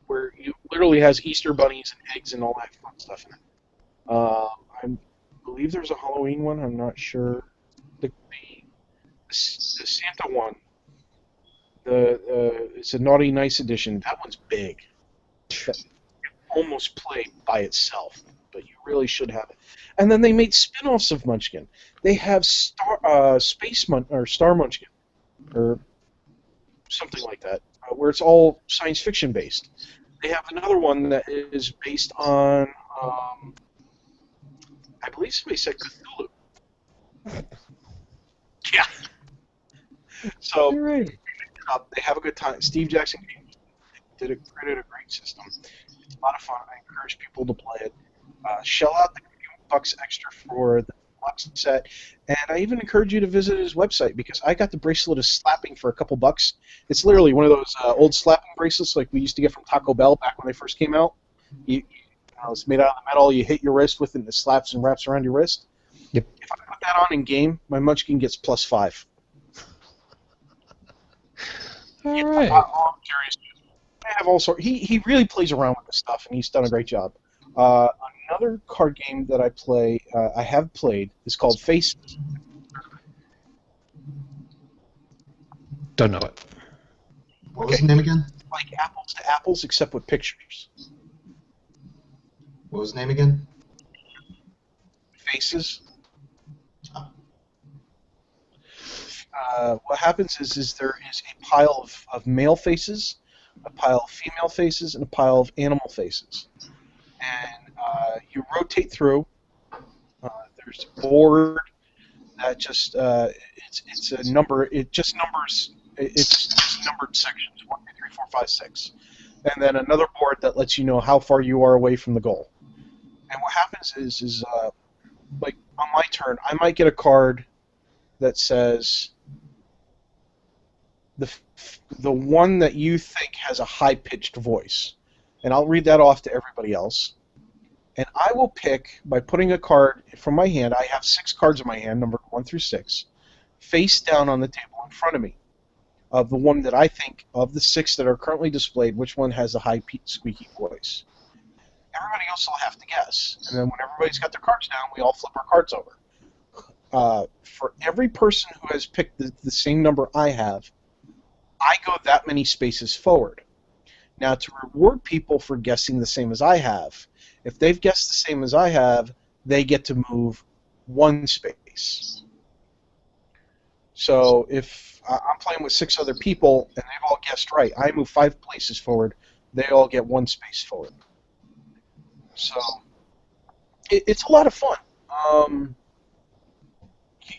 where you literally has Easter bunnies and eggs and all that fun stuff in it. I believe there's a Halloween one. I'm not sure. The Santa one. It's a Naughty Nice edition. That one's big. That you almost play by itself, but you really should have it. And then they made spin-offs of Munchkin. They have Star Munchkin, or something like that, where it's all science fiction based. They have another one that is based on, I believe somebody said Cthulhu. Yeah. So they have a good time. Steve Jackson created a great system. It's a lot of fun. I encourage people to play it. Shell out the $bucks extra for the deluxe set, and I even encourage you to visit his website, because I got the bracelet of slapping for a couple bucks. It's literally one of those old slapping bracelets like we used to get from Taco Bell back when they first came out. It's made out of metal. You hit your wrist with it, and it slaps and wraps around your wrist. Yep. If I put that on in game, my Munchkin gets +5. All right. I'm curious. I have all sorts. He really plays around with this stuff, and he's done a great job. Another card game that I have played, is called Faces. Don't know it. What was the name again? Like apples to apples, except with pictures. What was the name again? Faces. what happens is there is a pile of male faces, a pile of female faces, and a pile of animal faces. And you rotate through. There's a board that just it's a number. It just numbers. It's just numbered sections: 1, 2, 3, 4, 5, 6, and then another board that lets you know how far you are away from the goal. And what happens is like on my turn, I might get a card that says the one that you think has a high-pitched voice, and I'll read that off to everybody else. And I will pick, by putting a card from my hand, I have 6 cards in my hand, numbered 1 through 6, face down on the table in front of me, of the one that I think, of the 6 that are currently displayed, which one has a high, squeaky voice. Everybody else will have to guess. And then when everybody's got their cards down, we all flip our cards over. For every person who has picked the same number I have, I go that many spaces forward. Now, to reward people for guessing the same as I have, if they've guessed the same as I have, they get to move 1 space. So if I'm playing with 6 other people and they've all guessed right, I move 5 places forward, they all get 1 space forward. So it's a lot of fun.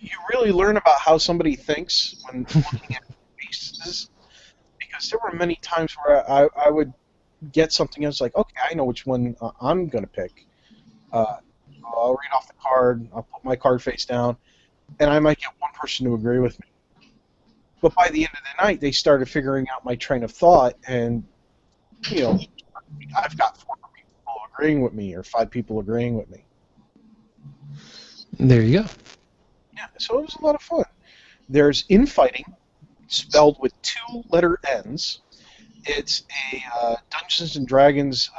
You really learn about how somebody thinks when looking at faces, because there were many times where I would get something else like, okay, I know which one I'm going to pick. I'll read off the card, I'll put my card face down, and I might get one person to agree with me. But by the end of the night, they started figuring out my train of thought, and, you know, I've got 4 people agreeing with me or 5 people agreeing with me. There you go. Yeah, so it was a lot of fun. There's infighting, spelled with 2 letter N's. It's a Dungeons and Dragons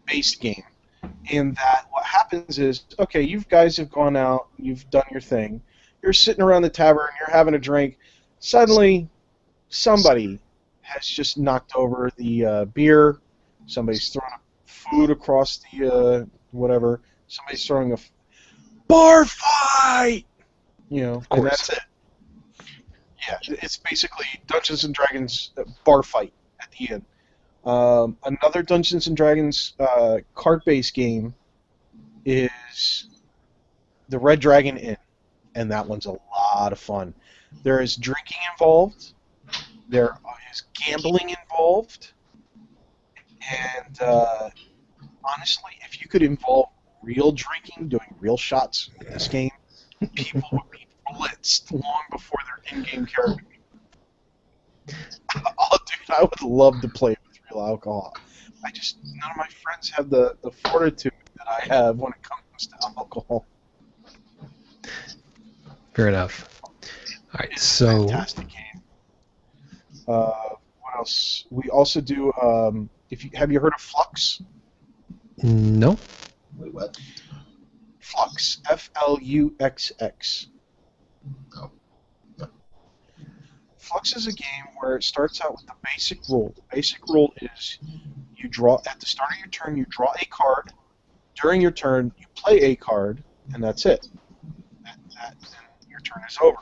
based game, in that what happens is, okay, you guys have gone out, you've done your thing, you're sitting around the tavern, you're having a drink, suddenly somebody has just knocked over the beer, somebody's throwing food across the whatever, somebody's throwing a bar fight, you know, and that's it. Yeah, it's basically Dungeons and Dragons bar fight at the end. Another Dungeons and Dragons card-based game is the Red Dragon Inn, and that one's a lot of fun. There is drinking involved. There is gambling involved. And honestly, if you could involve real drinking, doing real shots in this game, people would be blitzed long before their in-game character. Oh, dude, I would love to play with real alcohol. None of my friends have the fortitude that I have when it comes to alcohol. Fair enough. All right, it's so a fantastic game. What else? We also do. Have you heard of Flux? no. Wait, what? Flux, F-L-U-X-X. Oh. Flux is a game where it starts out with the basic rule. The basic rule is you draw at the start of your turn. You draw a card. During your turn, you play a card, and that's it. And your turn is over.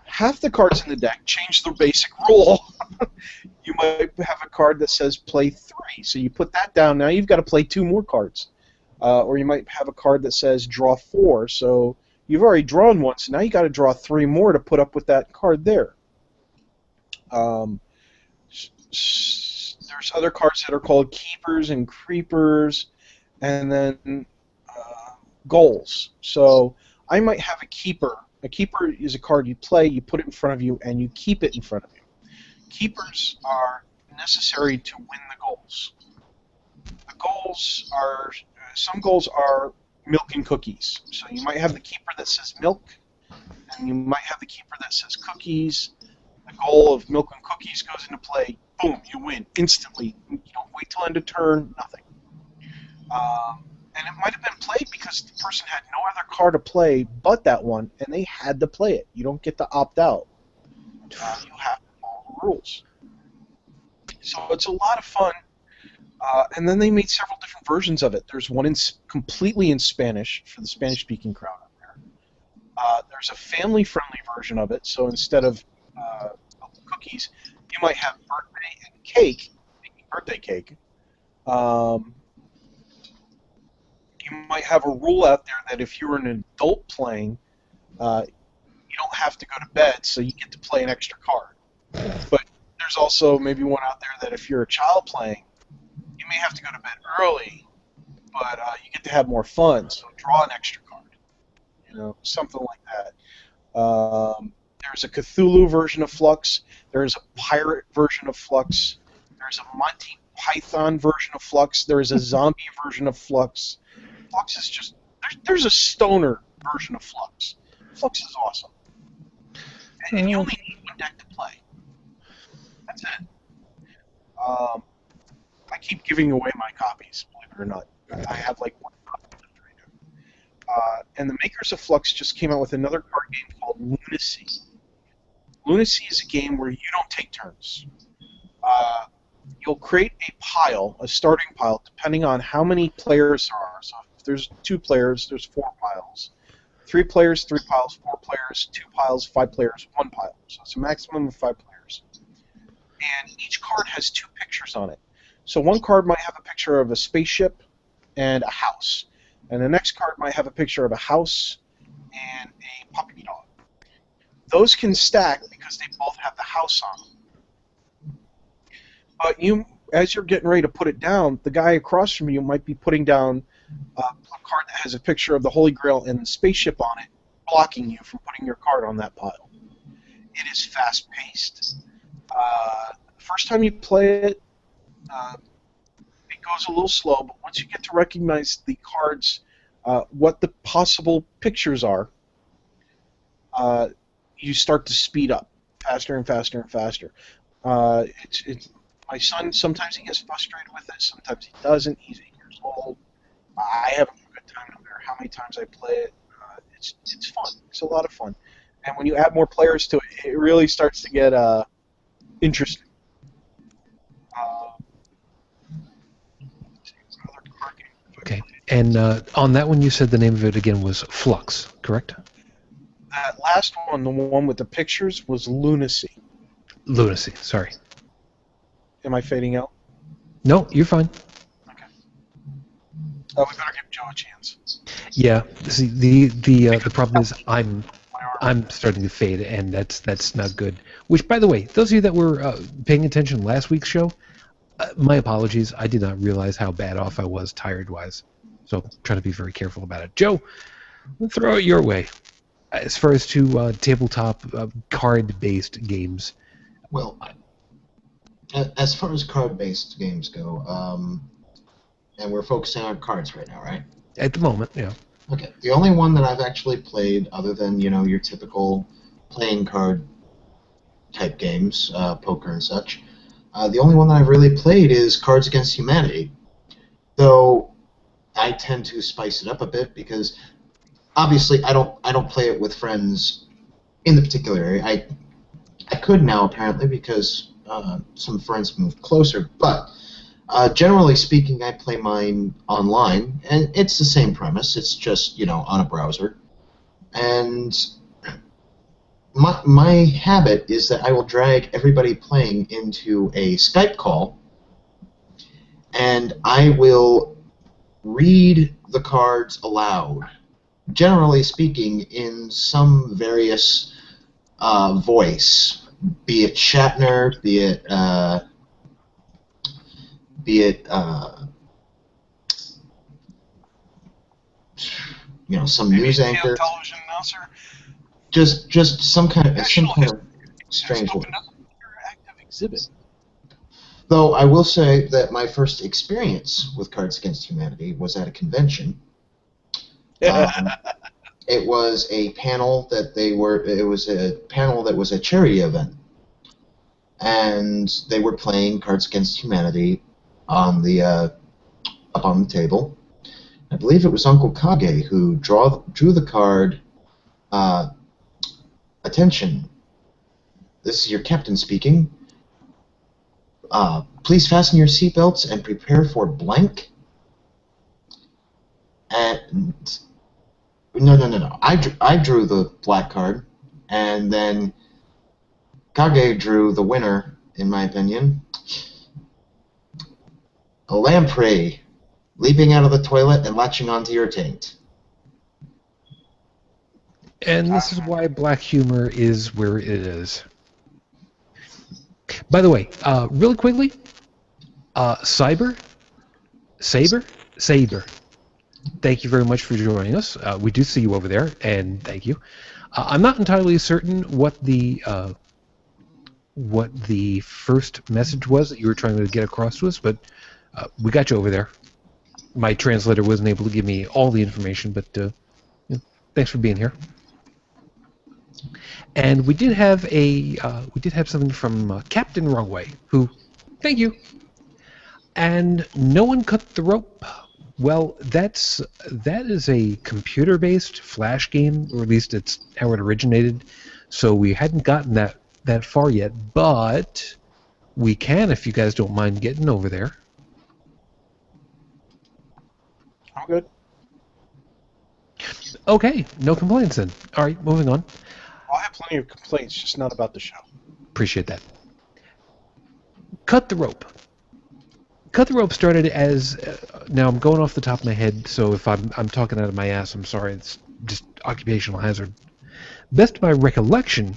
Half the cards in the deck change the basic rule. You might have a card that says play 3, so you put that down. Now you've got to play 2 more cards. Or you might have a card that says draw 4, so you've already drawn one, so now you got to draw 3 more to put up with that card there. There's other cards that are called keepers and creepers, and then goals. So I might have a keeper. A keeper is a card you play, you put it in front of you, and you keep it in front of you. Keepers are necessary to win the goals. The goals are, some goals are milk and cookies. So you might have the keeper that says milk, and you might have the keeper that says cookies. The goal of milk and cookies goes into play, boom, you win instantly. You don't wait till end of turn, nothing. And it might have been played because the person had no other card to play but that one, and they had to play it. You don't get to opt out. You have to follow the rules. So it's a lot of fun. And then they made several different versions of it. There's one completely in Spanish for the Spanish-speaking crowd out there. There's a family-friendly version of it, so instead of cookies, you might have birthday and cake, birthday cake. You might have a rule out there that if you're an adult playing, you don't have to go to bed, so you get to play an extra card. But there's also maybe one out there that if you're a child playing, you may have to go to bed early, but you get to have more fun, so draw an extra card. Something like that. There's a Cthulhu version of Flux. There's a pirate version of Flux. There's a Monty Python version of Flux. There's a zombie version of Flux. Flux is just... There's a stoner version of Flux. Flux is awesome. And you only need one deck to play. That's it. I keep giving away my copies, believe it or not. I have like one copy left right now. And the makers of Flux just came out with another card game called Lunacy. Lunacy is a game where you don't take turns. You'll create a pile, a starting pile, depending on how many players there are. So if there's 2 players, there's 4 piles. 3 players, 3 piles, 4 players, 2 piles, 5 players, 1 pile. So it's a maximum of 5 players. And each card has 2 pictures on it. So one card might have a picture of a spaceship and a house. And the next card might have a picture of a house and a puppy dog. Those can stack because they both have the house on them. But as you're getting ready to put it down, the guy across from you might be putting down a card that has a picture of the Holy Grail and the spaceship on it, blocking you from putting your card on that pile. It is fast-paced. The first time you play it, it goes a little slow, but once you get to recognize the cards, what the possible pictures are, you start to speed up faster and faster and faster. My son, sometimes he gets frustrated with it, sometimes he doesn't. He's 8 years old. I have a good time no matter how many times I play it. It's fun. It's a lot of fun. And when you add more players to it, it really starts to get interesting. Okay. And on that one, you said the name of it again was Flux, correct? That last one, the one with the pictures, was Lunacy. Lunacy, sorry. Am I fading out? No, you're fine. Okay. We better give Joe a chance. Yeah. See, the problem is I'm starting to fade, and that's not good. Which, by the way, those of you that were paying attention last week's show, my apologies. I did not realize how bad off I was tired-wise. So I'm trying to be very careful about it. Joe, we'll throw it your way. As far as to tabletop card-based games. Well, as far as card-based games go, and we're focusing on cards right now, right? At the moment, yeah. Okay. The only one that I've actually played, other than your typical playing card type games, poker and such, the only one that I've really played is Cards Against Humanity. Though I tend to spice it up a bit because obviously I don't play it with friends in the particular area. I could now apparently because some friends moved closer, but generally speaking, I play mine online, and it's the same premise. It's just on a browser, and my habit is that I will drag everybody playing into a Skype call, and I will read the cards aloud, generally speaking in some various voice, be it Shatner, be it some news anchor, television announcer. Just some kind of strange voice. Interactive exhibit. Though I will say that my first experience with Cards Against Humanity was at a convention. It was a panel that was a charity event, and they were playing Cards Against Humanity on the up on the table. I believe it was Uncle Kage who drew the card. Attention, this is your captain speaking. Please fasten your seatbelts and prepare for blank. And no. I drew the black card, and then Kage drew the winner, in my opinion. A lamprey leaping out of the toilet and latching onto your taint. And this is why black humor is where it is. By the way, really quickly, Saber, thank you very much for joining us. We do see you over there, and thank you. I'm not entirely certain what the first message was that you were trying to get across to us, but we got you over there. My translator wasn't able to give me all the information, but thanks for being here. And we did have something from Captain Wrongway, who, thank you. And no one cut the rope. Well, that is a computer-based Flash game, or at least it's how it originated. So we hadn't gotten that far yet, but we can if you guys don't mind getting over there. I'm good. Okay, no complaints then. All right, moving on. I'll have plenty of complaints, just not about the show. Appreciate that. Cut the rope. Cut the rope started as now I'm going off the top of my head, so if I'm talking out of my ass, I'm sorry. It's just occupational hazard. Best of my recollection,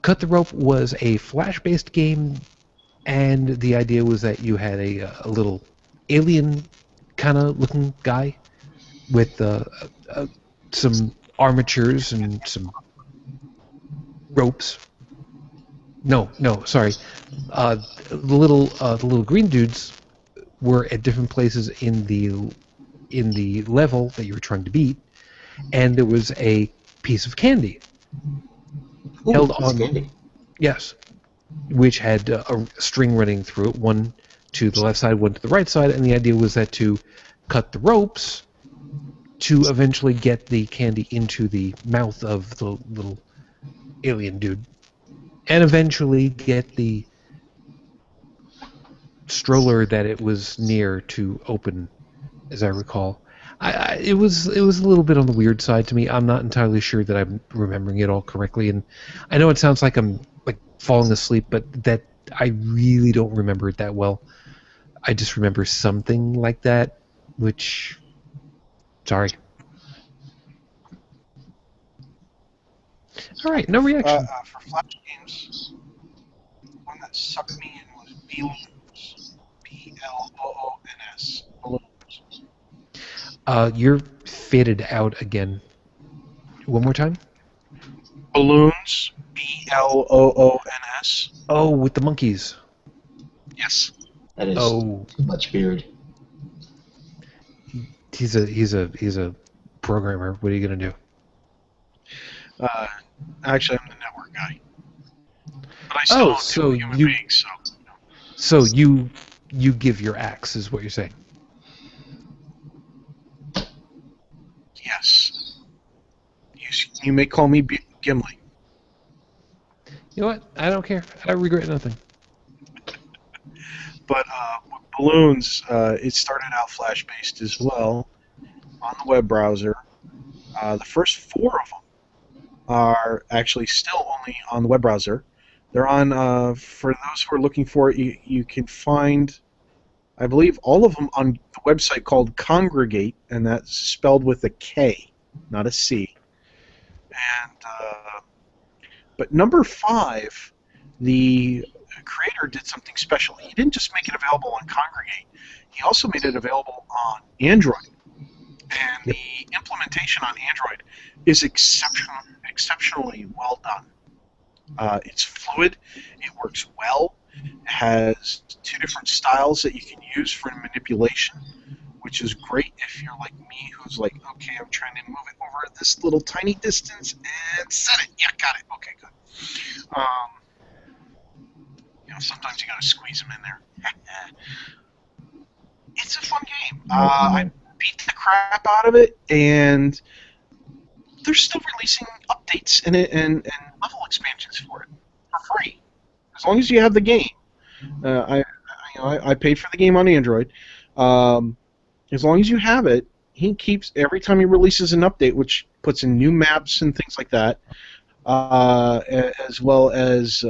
Cut the Rope was a Flash-based game, and the idea was that you had a little alien kind of looking guy with some armatures and some ropes. No, sorry. The little green dudes were at different places in the level that you were trying to beat, and there was a piece of candy held on. Candy. Yes, which had a string running through it, one to the left side, one to the right side, and the idea was that to cut the ropes to eventually get the candy into the mouth of the little alien dude, and eventually get the stroller that it was near to open, as I recall. It was a little bit on the weird side to me. I'm not entirely sure that I'm remembering it all correctly, and I know it sounds like I'm like falling asleep, but that I really don't remember it that well. I just remember something like that, which, sorry. All right, no reaction. For Flash games, one that sucked me in was Bloons. B-L-O-O-N-S. Bloons. You're faded out again. One more time? Bloons. B-L-O-O-N-S. Oh, with the monkeys. Yes. That is Oh, too much beard. he's a programmer. What are you gonna do? Actually, I'm the network guy. But I still don't do human beings, so. So you give your axe, is what you're saying? Yes. You may call me Gimli. You know what? I don't care. I regret nothing. But with Bloons, it started out Flash-based as well on the web browser. The first 4 of them are actually still only on the web browser. They're on, for those who are looking for it, you can find, I believe, all of them on the website called Congregate, and that's spelled with a K, not a C. And but number 5, the creator did something special. He didn't just make it available on Congregate. He also made it available on Android. And the implementation on Android is exceptionally well done. It's fluid. It works well. It has 2 different styles that you can use for manipulation, which is great if you're like me, who's like, okay, I'm trying to move it over this little tiny distance and set it. Yeah, got it. Okay, good. Sometimes you gotta squeeze them in there. It's a fun game. I beat the crap out of it, and they're still releasing updates and level expansions for it for free, as long as you have the game. I paid for the game on Android. As long as you have it, he keeps every time he releases an update, which puts in new maps and things like that, as well as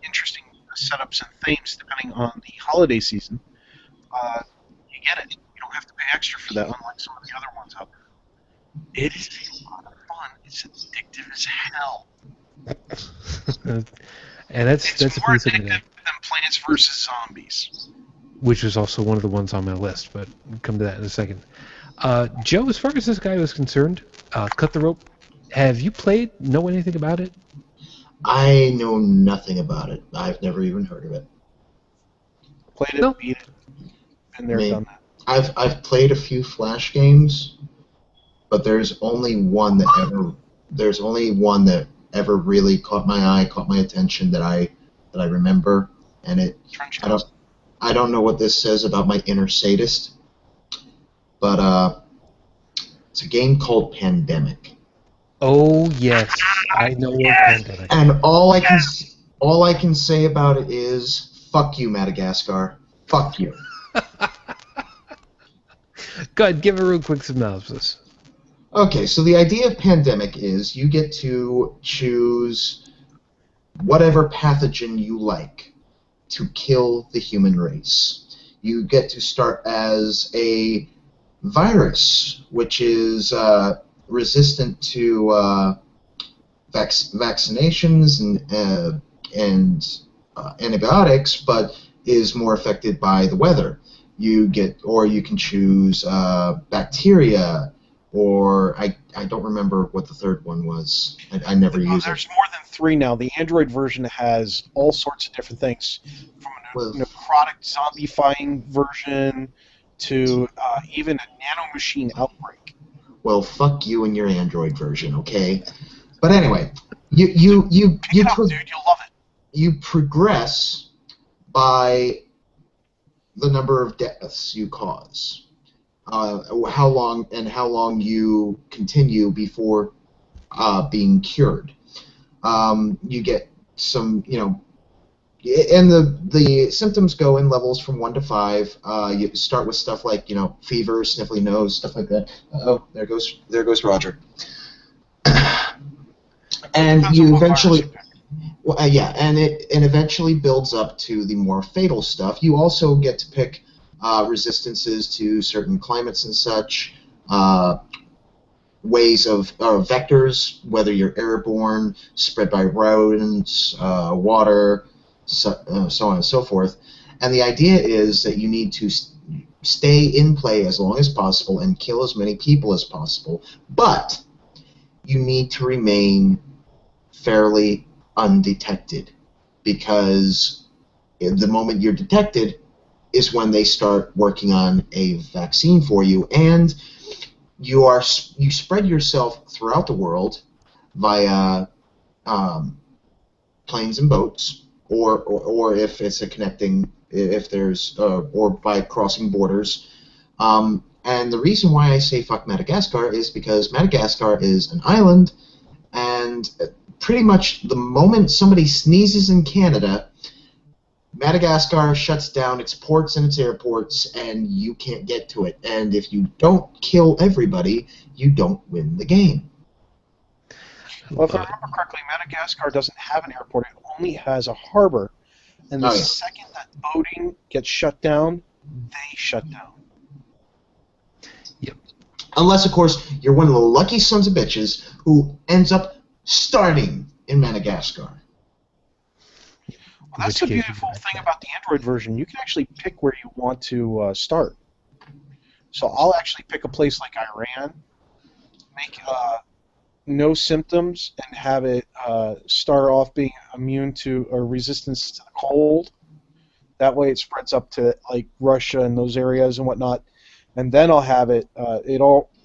interesting setups and themes depending on the holiday season. You get it. You don't have to pay extra for that, unlike some of the other ones out there. It is a lot of fun. It's addictive as hell. And that's It's a more piece of addictive than Plants vs. Zombies. which was also one of the ones on my list, but we'll come to that in a second. Joe, as far as this guy was concerned, Cut the Rope, have you played, know anything about it? I know nothing about it. I've never even heard of it. Played it, No. beat it, and they're done that. I've played a few Flash games, but there's only one that ever really caught my eye, caught my attention that I remember, and I don't know what this says about my inner sadist, but it's a game called Pandemic. Oh, yes. I know of Pandemic. And all I can say about it is, fuck you, Madagascar. Fuck you. Go ahead, give a real quick synopsis. Okay, so the idea of Pandemic is you get to choose whatever pathogen you like to kill the human race. You get to start as a virus, which is resistant to vaccinations and antibiotics, but is more affected by the weather. You can choose bacteria, or I don't remember what the third one was. I never used it. There's more than 3 now. The Android version has all sorts of different things, from a necrotic zombifying version to even a nanomachine outbreak. Well, fuck you and your Android version, okay? But anyway, you dude, you'll love it. You progress by the number of deaths you cause. How long you continue before being cured. You get some, and the symptoms go in levels from 1 to 5. You start with stuff like, fever, sniffly nose, stuff like that. Oh, there goes Roger. And you eventually, and it eventually builds up to the more fatal stuff. You also get to pick resistances to certain climates and such, ways of vectors, whether you're airborne, spread by rodents, water, so on and so forth. And the idea is that you need to stay in play as long as possible and kill as many people as possible, but you need to remain fairly undetected, because the moment you're detected is when they start working on a vaccine for you, and you spread yourself throughout the world via planes and boats, or if it's or by crossing borders. And the reason why I say fuck Madagascar is because Madagascar is an island, and pretty much the moment somebody sneezes in Canada, Madagascar shuts down its ports and its airports, and you can't get to it. And if you don't kill everybody, you don't win the game. Well, if I remember correctly, Madagascar doesn't have an airport. It only has a harbor. And the second that boating gets shut down, they shut down. Yep. Unless, of course, you're one of the lucky sons of bitches who ends up starting in Madagascar. Well, that's the beautiful thing about the Android version. You can actually pick where you want to start. So I'll actually pick a place like Iran, make no symptoms, and have it start off being immune to or resistance to the cold. That way it spreads up to like Russia and those areas and whatnot. And then I'll have it,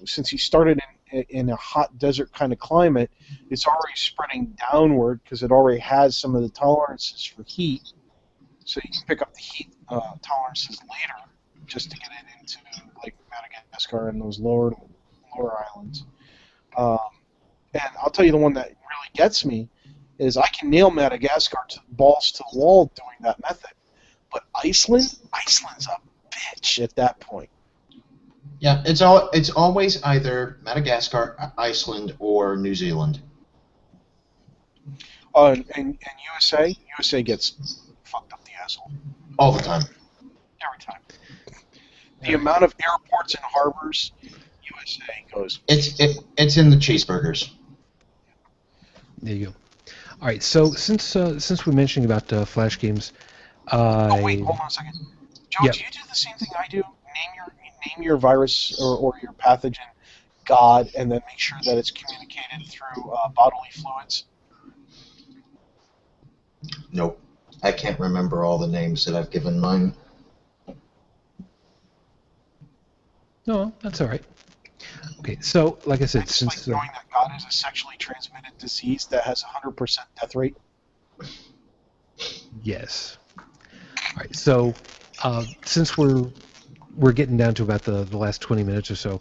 since you started in a hot desert kind of climate, it's already spreading downward because it already has some of the tolerances for heat. So you can pick up the heat tolerances later just to get it into like Madagascar and those lower islands. And I'll tell you the one that really gets me is I can nail Madagascar to balls to the wall doing that method. But Iceland's a bitch at that point. Yeah, it's always either Madagascar, Iceland, or New Zealand. And USA gets fucked up the asshole. All the time. Every time. The amount of airports and harbors, USA goes. It's in the cheeseburgers. There you go. All right, so since we're mentioning about Flash games, Oh wait, hold on a second. Joe, do you do the same thing I do? Name your virus or your pathogen God, and then make sure that it's communicated through bodily fluids. Nope. I can't remember all the names that I've given mine. No, that's all right. Okay, so like I said, It's since like knowing that God is a sexually transmitted disease that has a 100% death rate. yes. All right, so since we're getting down to about the last 20 minutes or so,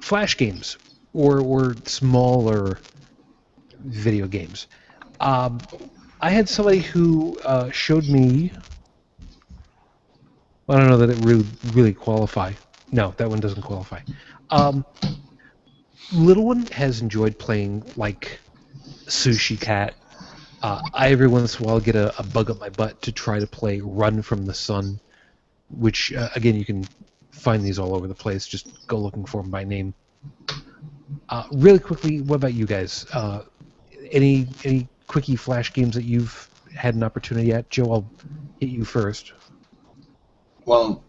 Flash games or smaller video games. I had somebody who showed me. I don't know that it really qualify. No, that one doesn't qualify. Little one has enjoyed playing like Sushi Cat. I every once in a while get a bug up my butt to try to play Run from the Sun, which again you can find these all over the place. Just go looking for them by name. Really quickly, what about you guys? Any quickie Flash games that you've had an opportunity at? Joe, I'll hit you first. Well,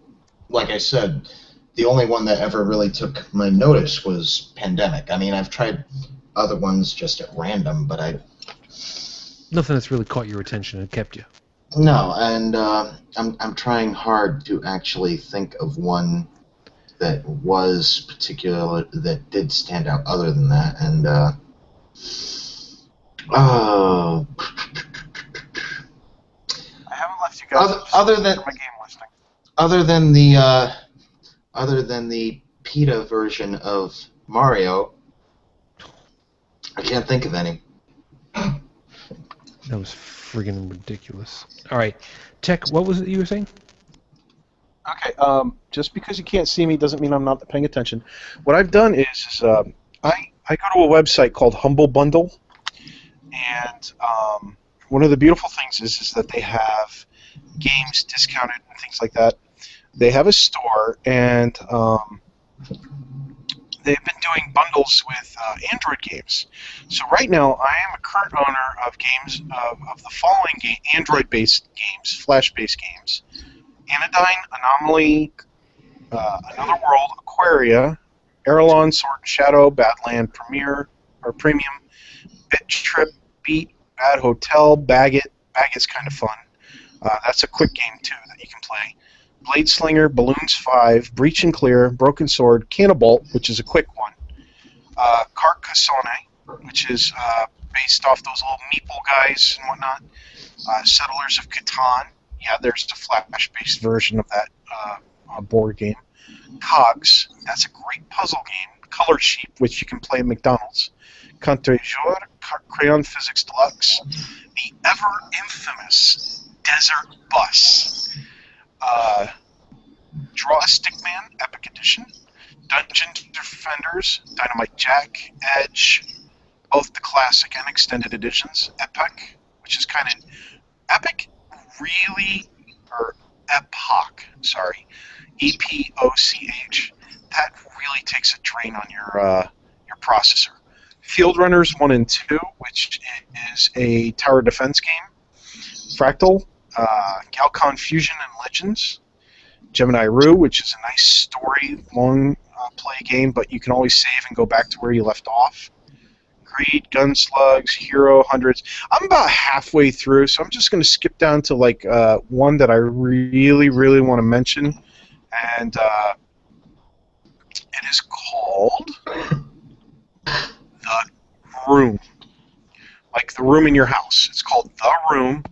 like I said, the only one that ever really took my notice was Pandemic. I mean, I've tried other ones just at random, but Nothing that's really caught your attention and kept you. No, and I'm trying hard to actually think of one that was particular that did stand out other than that, and I haven't left you guys other than my game listing. other than the PETA version of Mario, I can't think of any. That was friggin' ridiculous. All right, Tech, what was it you were saying? Okay, just because you can't see me doesn't mean I'm not paying attention. What I've done is I go to a website called Humble Bundle, and one of the beautiful things is that they have games discounted and things like that. They have a store, and they've been doing bundles with Android games. So right now, I am a current owner of games of the following Android-based games, Flash-based games: Anodyne, Anomaly, Another World, Aquaria, Airlon, Sword and Shadow, Badland Premium, Bit Trip, Beat, Bad Hotel, Baggett. Baggett's kind of fun. That's a quick game too that you can play. Blade Slinger, Balloons 5, Breach and Clear, Broken Sword, Cannibalt, which is a quick one. Carcassonne, which is based off those little meeple guys and whatnot. Settlers of Catan. Yeah, there's the Flash-based version of that board game. Cogs, that's a great puzzle game. Color Sheep, which you can play at McDonald's. Contre-Jour, Crayon Physics Deluxe. The ever-infamous Desert Bus. Draw a Stickman, Epic Edition. Dungeon Defenders, Dynamite Jack, Edge, both the classic and extended editions. Epic, which is kind of... Epic really... Or Epoch, sorry. EPOCH. That really takes a drain on your processor. Field Runners 1 and 2, which is a tower defense game. Fractal, Galcon Fusion and Legends. Gemini Rue, which is a nice story, long play game, but you can always save and go back to where you left off. Greed, Gunslugs, Hero, Hundreds. I'm about halfway through, so I'm just going to skip down to like one that I really, really want to mention, and it is called The Room. Like the room in your house. It's called The Room.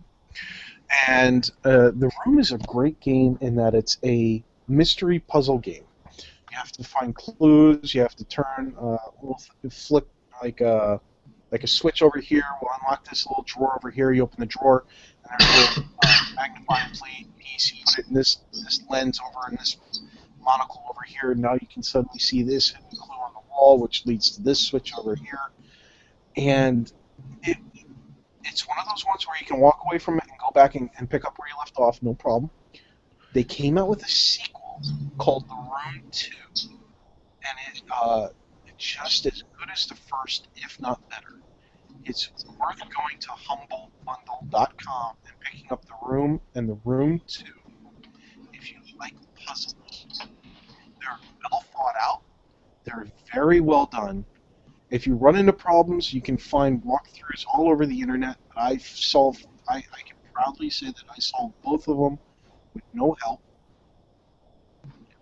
And The Room is a great game in that it's a mystery puzzle game. You have to find clues. You have to turn, flip like like a switch over here will unlock this little drawer over here. You open the drawer, and there's a little magnifying piece. You put it in this lens over in this monocle over here. And now you can suddenly see this hidden clue on the wall, which leads to this switch over here. And it's one of those ones where you can walk away from it and go back and pick up where you left off, no problem. They came out with a sequel called The Room 2, and it's just as good as the first, if not better. It's worth going to humblebundle.com and picking up The Room and The Room 2 if you like puzzles. They're well thought out. They're very well done. If you run into problems, you can find walkthroughs all over the internet. I can proudly say that I solved both of them with no help.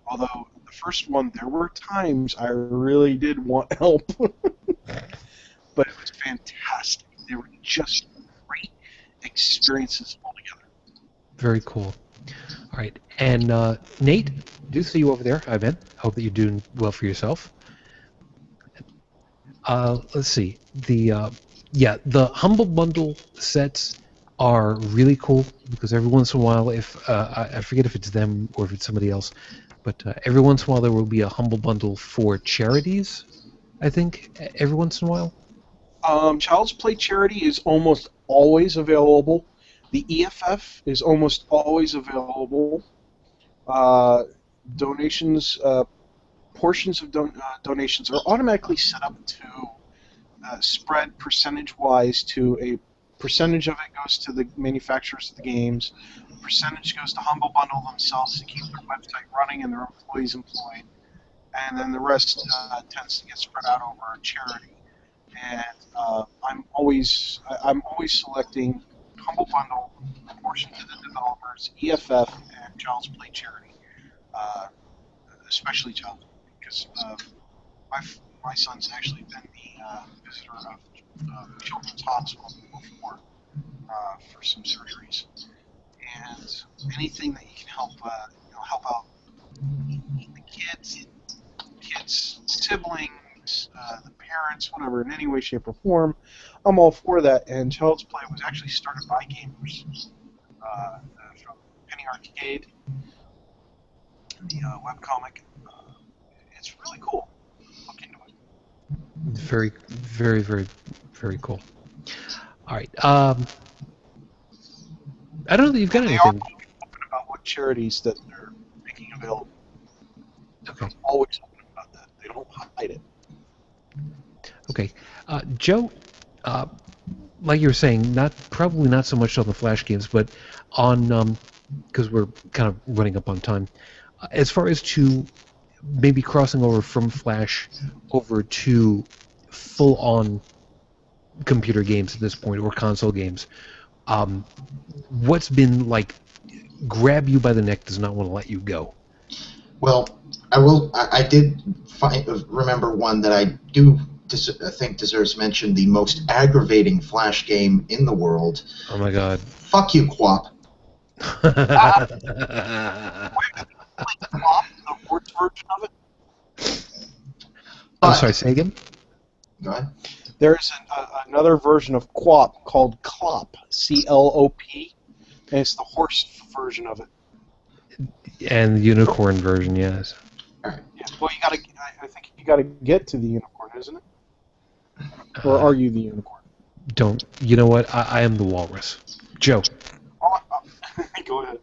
Although the first one, there were times I really did want help. But it was fantastic. They were just great experiences altogether. Very cool. All right. And Nate, do see you over there. Hi, Ben. Hope that you're doing well for yourself. Let's see. The Humble Bundle sets are really cool because every once in a while, if I forget if it's them or if it's somebody else, but every once in a while there will be a Humble Bundle for charities. I think every once in a while. Child's Play charity is almost always available. The EFF is almost always available. Donations. Portions of donations are automatically set up to spread percentage-wise to a percentage of it goes to the manufacturers of the games, a percentage goes to Humble Bundle themselves to keep their website running and their employees employed, and then the rest tends to get spread out over a charity. And I'm always selecting Humble Bundle, a portion to the developers, EFF, and Child's Play charity, especially Child's Play. Because my son's actually been the visitor of Children's Hospital before for some surgeries, and anything that you can help out the kids, siblings, the parents, whatever, in any way, shape, or form, I'm all for that. And Child's Play was actually started by gamers from Penny Arcade, the webcomic. It's really cool. Look into it. Very, very, very, very cool. All right. I don't know that you've got anything. They are open about what charities that they're making available. Okay. They're always open about that. They don't hide it. Okay. Joe, like you were saying, probably not so much on the Flash games, but on because we're kind of running up on time. As far as to maybe crossing over from Flash over to full-on computer games at this point, or console games, what's been like grab you by the neck, does not want to let you go? Well, I did remember one that I think deserves mention, the most aggravating Flash game in the world. Oh my god. Fuck you, Quap. The sports version of it? I'm sorry, say again? Go ahead. There's another version of Quap called Clop, C-L-O-P, and it's the horse version of it. And the unicorn version, yes. All right. Yeah, well, I think you gotta get to the unicorn, isn't it? Or are you the unicorn? Don't. You know what? I am the walrus. Joe. Go ahead.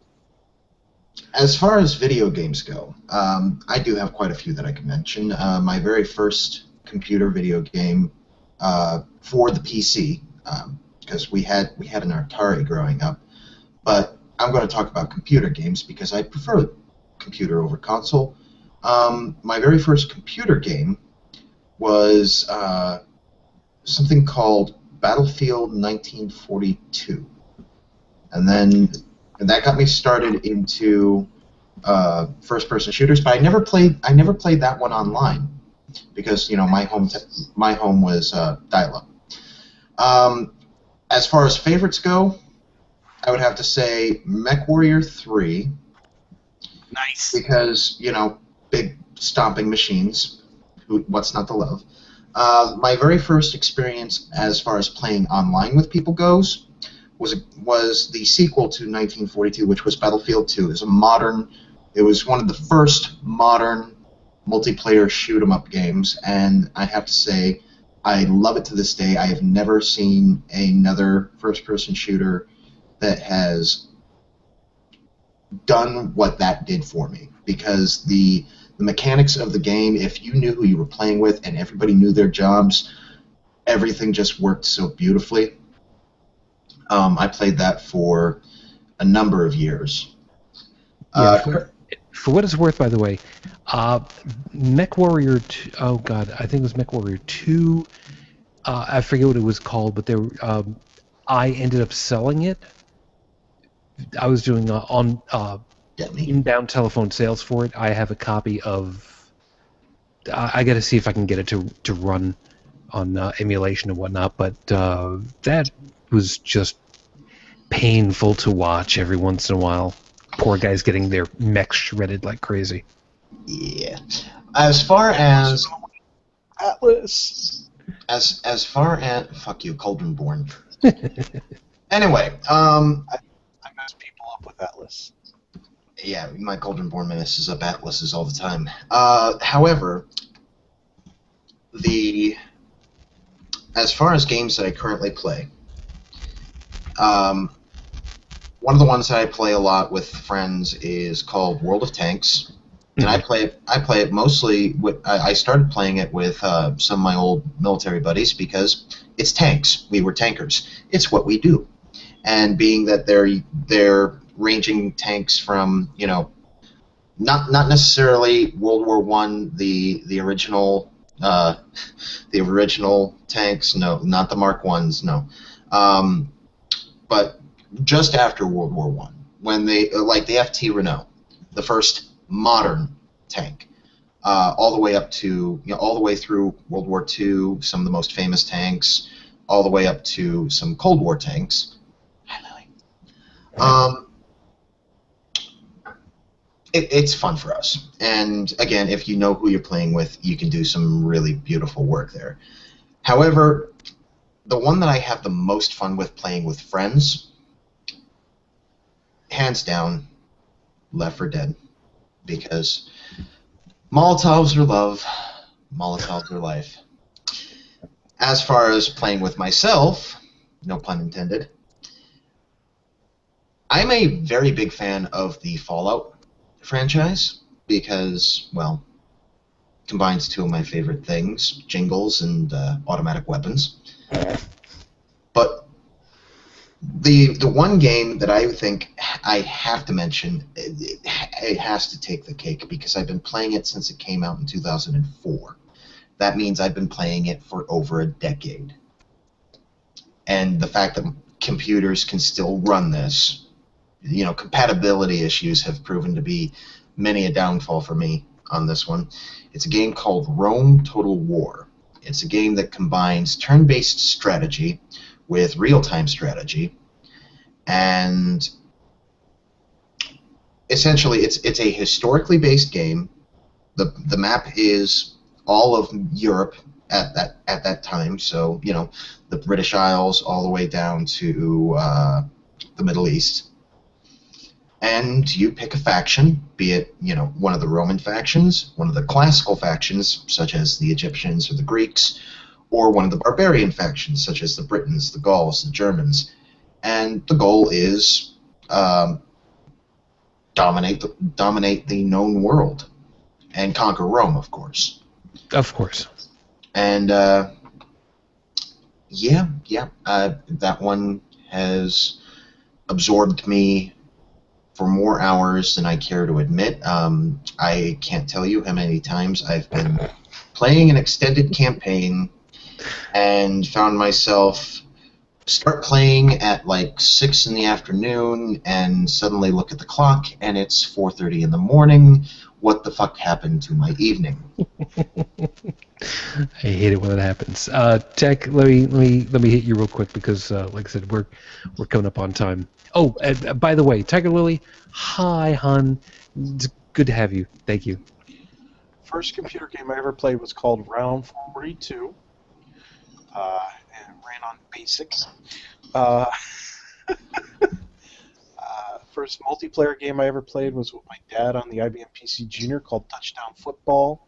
As far as video games go, I do have quite a few that I can mention. My very first computer video game for the PC, because we had an Atari growing up, but I'm going to talk about computer games because I prefer computer over console. My very first computer game was something called Battlefield 1942, and that got me started into first-person shooters. But I never played that one online because my home was dial-up. As far as favorites go, I would have to say MechWarrior 3. Nice. Because big stomping machines. What's not to love? My very first experience as far as playing online with people goes was the sequel to 1942, which was Battlefield 2. It was one of the first modern multiplayer shoot 'em up games, and I have to say, I love it to this day. I have never seen another first-person shooter that has done what that did for me, because the mechanics of the game, if you knew who you were playing with and everybody knew their jobs, everything just worked so beautifully. I played that for a number of years. Yeah, for what it's worth, by the way, Mech Warrior 2, oh god, I think it was Mech Warrior 2, I forget what it was called, but I ended up selling it. I was doing inbound telephone sales for it. I have a copy of. I got to see if I can get it to run on emulation and whatnot. But that was just painful to watch every once in a while. Poor guys getting their mechs shredded like crazy. Yeah. As far as Atlas. As far as fuck you, Cauldron-born. Anyway, I mess people up with Atlas. Yeah, my Cauldron-born messes up Atlases all the time. However, as far as games that I currently play, one of the ones that I play a lot with friends is called World of Tanks, and I play it mostly with. I started playing it with some of my old military buddies because it's tanks. We were tankers. It's what we do, and being that they're ranging tanks from not necessarily World War I, the original tanks. No, not the Mark I's. No, but just after World War I, when they like the FT Renault, the first modern tank, all the way up to all the way through World War II, some of the most famous tanks, all the way up to some Cold War tanks. Hi, Lily. It's fun for us, and again, if you know who you're playing with, you can do some really beautiful work there. However, the one that I have the most fun with playing with friends, hands down, Left 4 Dead, because Molotovs are love, Molotovs are life. As far as playing with myself, no pun intended, I'm a very big fan of the Fallout franchise because, well, combines two of my favorite things, jingles and automatic weapons. But the one game that I think I have to mention, it has to take the cake because I've been playing it since it came out in 2004. That means I've been playing it for over a decade. And the fact that computers can still run this, compatibility issues have proven to be many a downfall for me on this one. It's a game called Rome Total War. It's a game that combines turn-based strategy with real-time strategy, and essentially it's a historically based game. The map is all of Europe at that time, so the British Isles all the way down to the Middle East. And you pick a faction, be it one of the Roman factions, one of the classical factions such as the Egyptians or the Greeks, or one of the barbarian factions such as the Britons, the Gauls, the Germans. And the goal is dominate the known world and conquer Rome, of course. Of course. And that one has absorbed me for more hours than I care to admit. I can't tell you how many times I've been playing an extended campaign and found myself start playing at like 6 in the afternoon and suddenly look at the clock and it's 4:30 in the morning. What the fuck happened to my evening? I hate it when it happens. Tech, let me hit you real quick because, like I said, we're coming up on time. Oh, by the way, Tiger Lily, hi, hon. It's good to have you. Thank you. First computer game I ever played was called Round 42. and ran on basic. Uh, first multiplayer game I ever played was with my dad on the IBM PC Junior called Touchdown Football,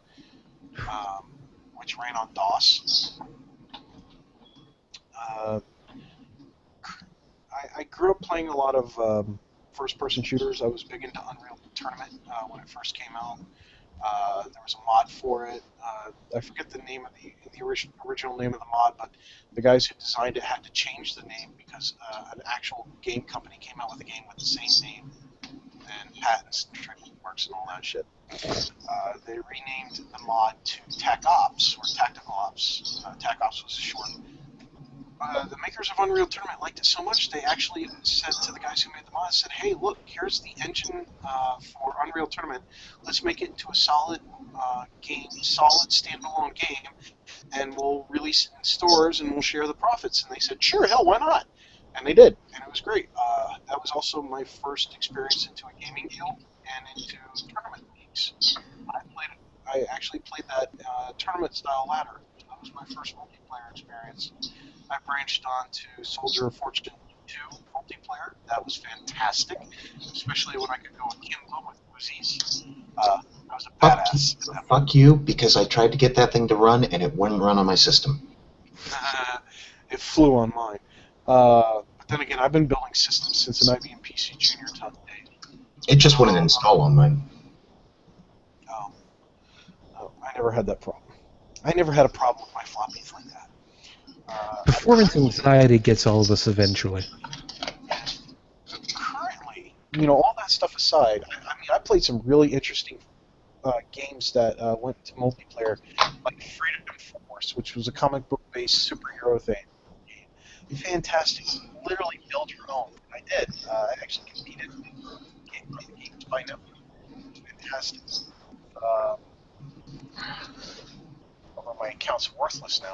which ran on DOS. I grew up playing a lot of first-person shooters. I was big into Unreal Tournament when it first came out. There was a mod for it. I forget the name of the original name of the mod, but the guys who designed it had to change the name because an actual game company came out with a game with the same name and patents and trademarks and all that shit. They renamed the mod to TAC Ops, or Tactical Ops. TAC Ops was a short. The makers of Unreal Tournament liked it so much, they actually said to the guys who made the mod, said, hey, look, here's the engine for Unreal Tournament. Let's make it into a solid solid standalone game, and we'll release it in stores, and we'll share the profits. And they said, sure, hell, why not? And they did, and it was great. That was also my first experience into a gaming guild and into tournament leagues. I actually played that tournament-style ladder. That was my first multiplayer experience. I branched on to Soldier of Fortune 2 multiplayer. That was fantastic, especially when I could go akimbo with Uzis. I was a badass. Fuck you, because I tried to get that thing to run, and it wouldn't run on my system. It flew on mine. But then again, I've been building systems since an IBM PC Junior ton days. It just wouldn't install on mine. I never had that problem. I never had a problem with my floppies like that. Performance anxiety gets all of us eventually. Currently, all that stuff aside, I played some really interesting games that went to multiplayer, like Freedom Force, which was a comic book-based superhero thing. Fantastic. Literally build your own. I did. I actually competed in games by now. Fantastic. Although my account's worthless now.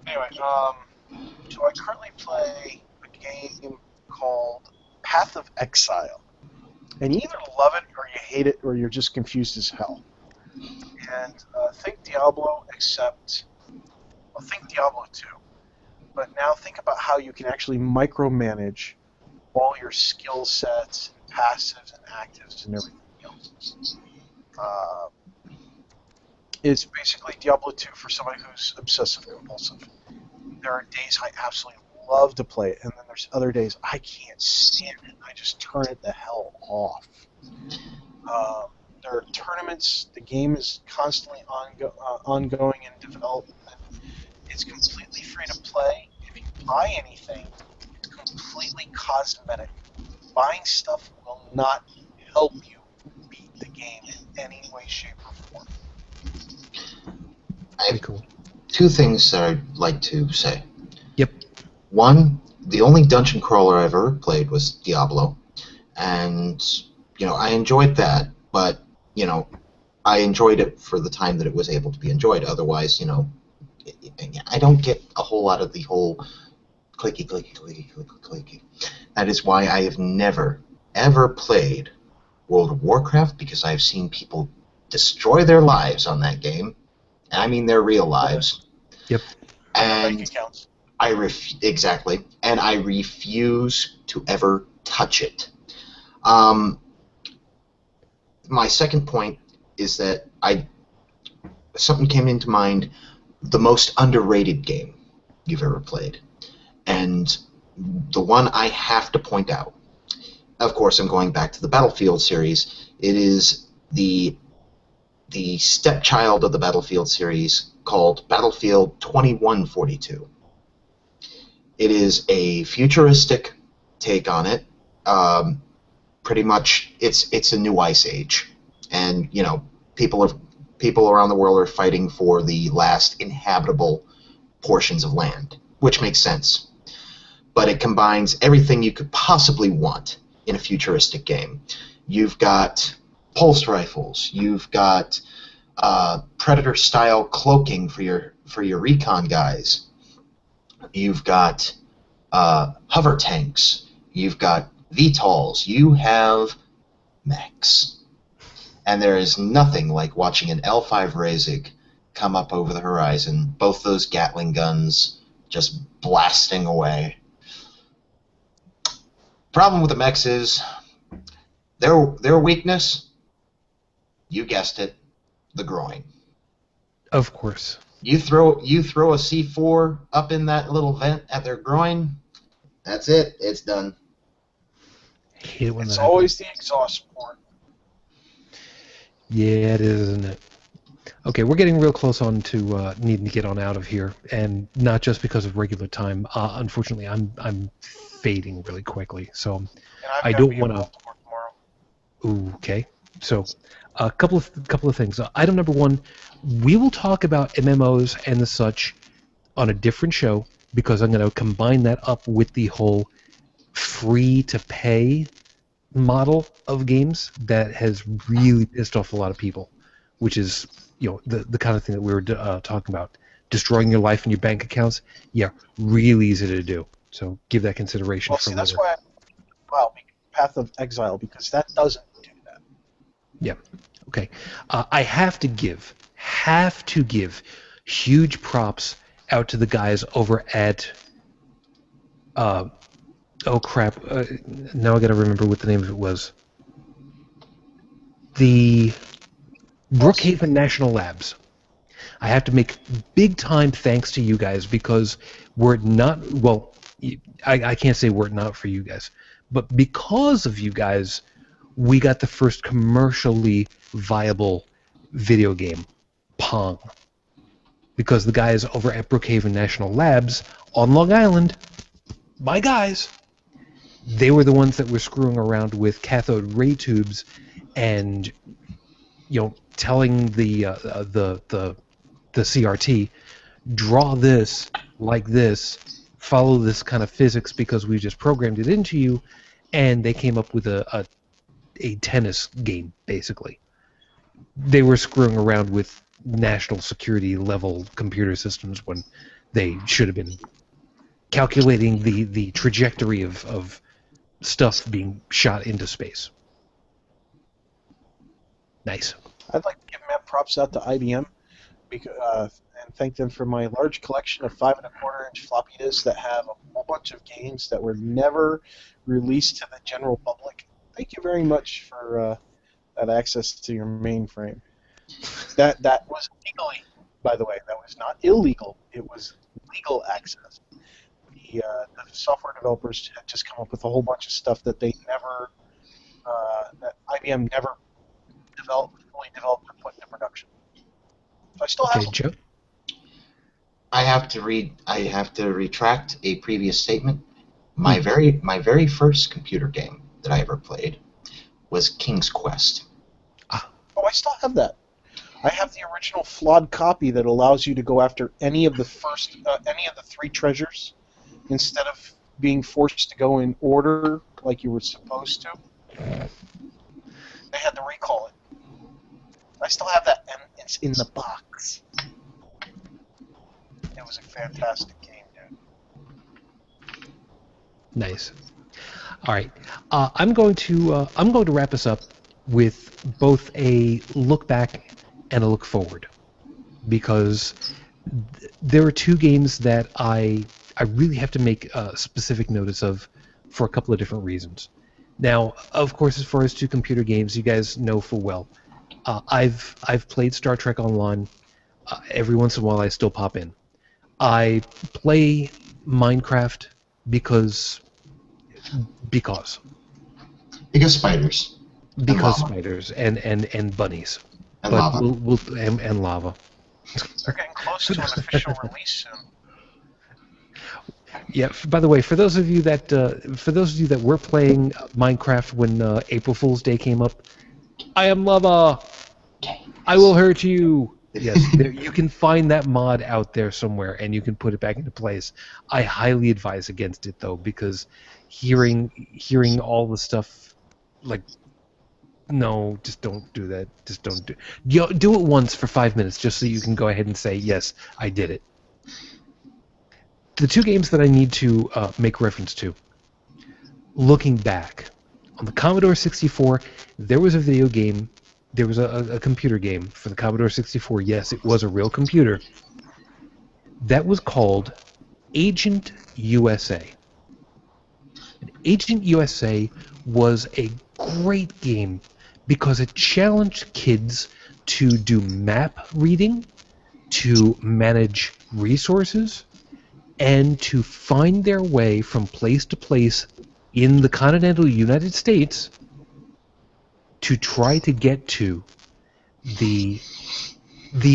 Anyway, so I currently play a game called Path of Exile. And you either love it or you hate it or you're just confused as hell. And think Diablo, think Diablo 2. But now think about how you can actually micromanage all your skill sets, passives, and actives, and everything else. It's basically Diablo 2 for somebody who's obsessive-compulsive. There are days I absolutely love to play it, and then there's other days I can't stand it. I just turn it the hell off. There are tournaments. The game is constantly ongoing and development. It's completely free to play. If you buy anything, it's completely cosmetic. Buying stuff will not help you beat the game in any way, shape, or form. I have two things that I'd like to say. Yep. One, the only dungeon crawler I've ever played was Diablo, and I enjoyed that, but I enjoyed it for the time that it was able to be enjoyed. Otherwise, I don't get a whole lot of the whole clicky, clicky, clicky, clicky, clicky. That is why I have never, ever played World of Warcraft, because I've seen people destroy their lives on that game. And I mean their real lives. Yep. And exactly. And I refuse to ever touch it. My second point is that something came into mind. The most underrated game you've ever played. And the one I have to point out, of course I'm going back to the Battlefield series, it is the stepchild of the Battlefield series called Battlefield 2142. It is a futuristic take on it. Pretty much it's a new ice age. And, people around the world are fighting for the last inhabitable portions of land, which makes sense. But it combines everything you could possibly want in a futuristic game. You've got pulse rifles. You've got Predator-style cloaking for your recon guys. You've got hover tanks. You've got VTOLs. You have mechs. And there is nothing like watching an L5 Razig come up over the horizon. Both those Gatling guns just blasting away. Problem with the mechs is their weakness, you guessed it, the groin. Of course. You throw a C4 up in that little vent at their groin, that's it. It's done. I hate it when It's that always happens. the exhaust port. Yeah, it is, isn't it? Okay, we're getting real close on to needing to get on out of here, and not just because of regular time. Unfortunately, I'm fading really quickly, so And I've I got to don't be want in to. Baltimore tomorrow. Ooh, okay. So, a couple of things. Item number one: we will talk about MMOs and the such on a different show because I'm going to combine that up with the whole free-to-pay model of games that has really pissed off a lot of people, which is the kind of thing that we were talking about, destroying your life and your bank accounts. Yeah, really easy to do. So give that consideration Well, for see, later. that's why Path of Exile, because that doesn't do that. Yeah. Okay. I have to give huge props out to the guys over at. Oh crap! Now I got to remember what the name of it was. The Brookhaven National Labs. I have to make big time thanks to you guys because were it not, well, I can't say were it not for you guys, but because of you guys, we got the first commercially viable video game, Pong. Because the guys over at Brookhaven National Labs on Long Island, my guys, they were the ones that were screwing around with cathode ray tubes and telling the CRT, draw this like this, follow this kind of physics because we just programmed it into you, and they came up with a tennis game, basically. They were screwing around with national security level computer systems when they should have been calculating the trajectory of stuff being shot into space. Nice. I'd like to give mad props out to IBM and thank them for my large collection of 5.25-inch floppy disks that have a whole bunch of games that were never released to the general public. Thank you very much for that access to your mainframe. That was legally, by the way, that was not illegal. It was legal access. The software developers had just come up with a whole bunch of stuff that they never, that IBM never fully developed and put into production. So I still have Okay, Joe. I have to retract a previous statement. My very first computer game that I ever played was King's Quest. Oh, I still have that. I have the original flawed copy that allows you to go after any of the three treasures instead of being forced to go in order like you were supposed to. They had to recall it. I still have that, and it's in the box. It was a fantastic game, dude. Nice. All right, I'm going to wrap us up with both a look back and a look forward, because there are two games that I really have to make specific notice of for a couple of different reasons. Now, of course, as far as two computer games, you guys know full well. I've played Star Trek Online. Every once in a while, I still pop in. I play Minecraft because Spiders. Spiders and bunnies. And but lava. And lava. They're getting close to an official release soon. Yeah. By the way, for those of you that were playing Minecraft when April Fool's Day came up, I am lava. I will hurt you. Yes, you can find that mod out there somewhere, and you can put it back into place. I highly advise against it, though, because hearing all the stuff, like, no, just don't do that. Just don't do it once for 5 minutes, just so you can go ahead and say, yes, I did it. The two games that I need to make reference to, looking back, on the Commodore 64, there was a video game. There was a computer game for the Commodore 64. Yes, it was a real computer. That was called Agent USA. And Agent USA was a great game because it challenged kids to do map reading, to manage resources, and to find their way from place to place in the continental United States to try to get to the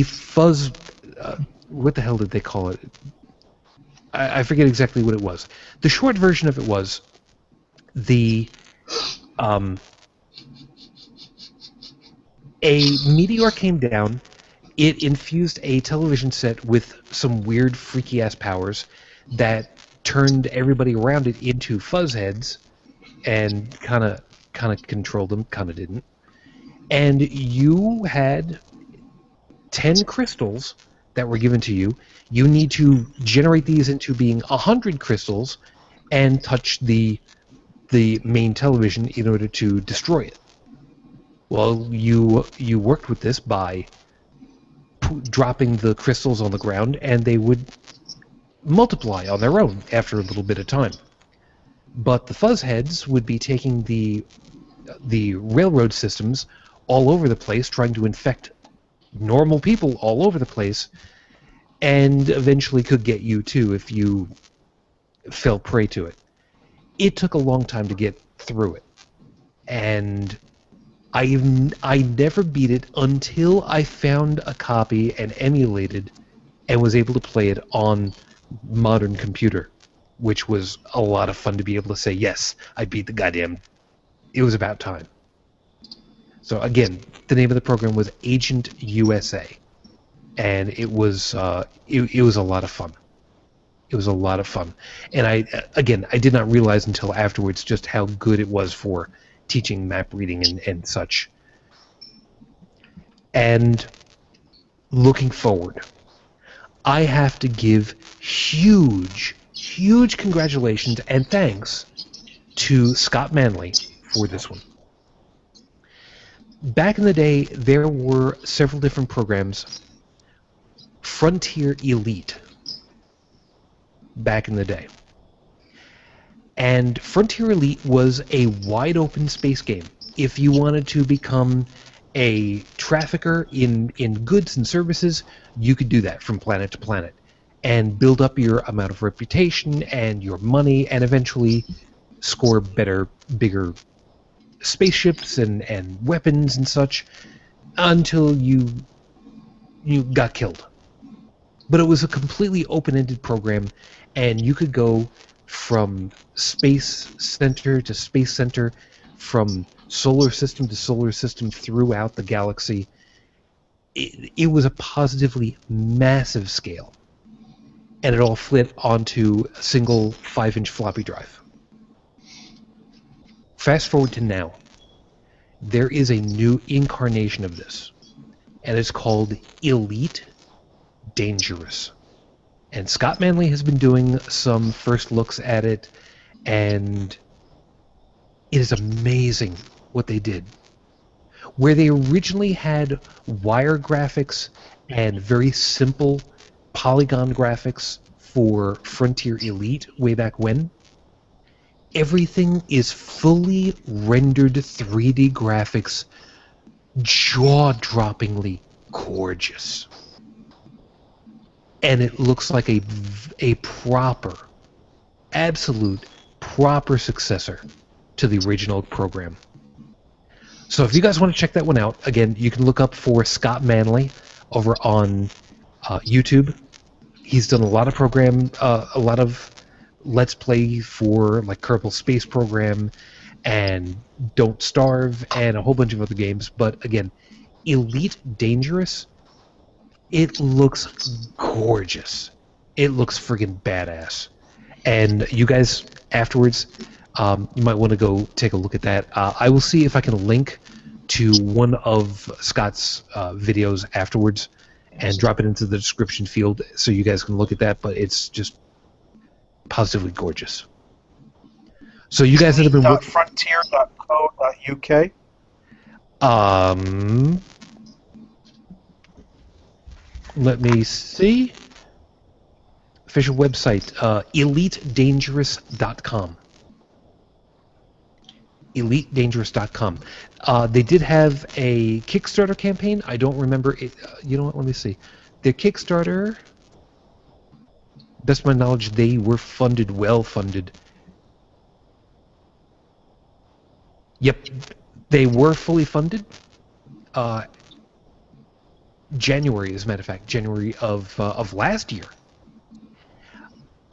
fuzz. What the hell did they call it? I forget exactly what it was. The short version of it was the a meteor came down. It infused a television set with some weird, freaky-ass powers that turned everybody around it into fuzz heads and kind of controlled them, kind of didn't. And you had 10 crystals that were given to you. You need to generate these into being 100 crystals and touch the main television in order to destroy it. Well, you worked with this by dropping the crystals on the ground, and they would multiply on their own after a little bit of time. But the fuzzheads would be taking the railroad systems all over the place, trying to infect normal people all over the place, and eventually could get you too if you fell prey to it. It took a long time to get through it, and I never beat it until I found a copy and emulated and was able to play it on modern computer, which was a lot of fun to be able to say, yes, I beat the goddamn... It was about time. So again, the name of the program was Agent USA, and it was it was a lot of fun. It was a lot of fun. And I did not realize until afterwards just how good it was for teaching map reading and such. And looking forward, I have to give huge congratulations and thanks to Scott Manley for this one. Back in the day, there were several different programs. Frontier Elite, back in the day. And Frontier Elite was a wide-open space game. If you wanted to become a trafficker in goods and services, you could do that from planet to planet and build up your amount of reputation and your money and eventually score better, bigger spaceships and weapons and such until you got killed. But it was a completely open-ended program, and you could go from space center to space center, from solar system to solar system throughout the galaxy. It was a positively massive scale, and it all fit onto a single 5-inch floppy drive. Fast forward to now. There is a new incarnation of this, and it's called Elite Dangerous. And Scott Manley has been doing some first looks at it, and it is amazing what they did. Where they originally had wire graphics and very simple polygon graphics for Frontier Elite way back when, everything is fully rendered 3D graphics, jaw-droppingly gorgeous. And it looks like a proper, absolute, proper successor to the original program. So if you guys want to check that one out, again, you can look up for Scott Manley over on YouTube. He's done a lot of Let's Play for like Kerbal Space Program and Don't Starve and a whole bunch of other games. But again, Elite Dangerous, it looks gorgeous. It looks friggin' badass. And you guys, afterwards, you might want to go take a look at that. I will see if I can link to one of Scott's videos afterwards and drop it into the description field so you guys can look at that, but it's just positively gorgeous. So you guys that have been working... Frontier.co.uk? Let me see. Official website, EliteDangerous.com. EliteDangerous.com. They did have a Kickstarter campaign. I don't remember it. You know what? Let me see. Their Kickstarter, best of my knowledge, they were funded, well funded. Yep, they were fully funded. January, as a matter of fact, January of last year.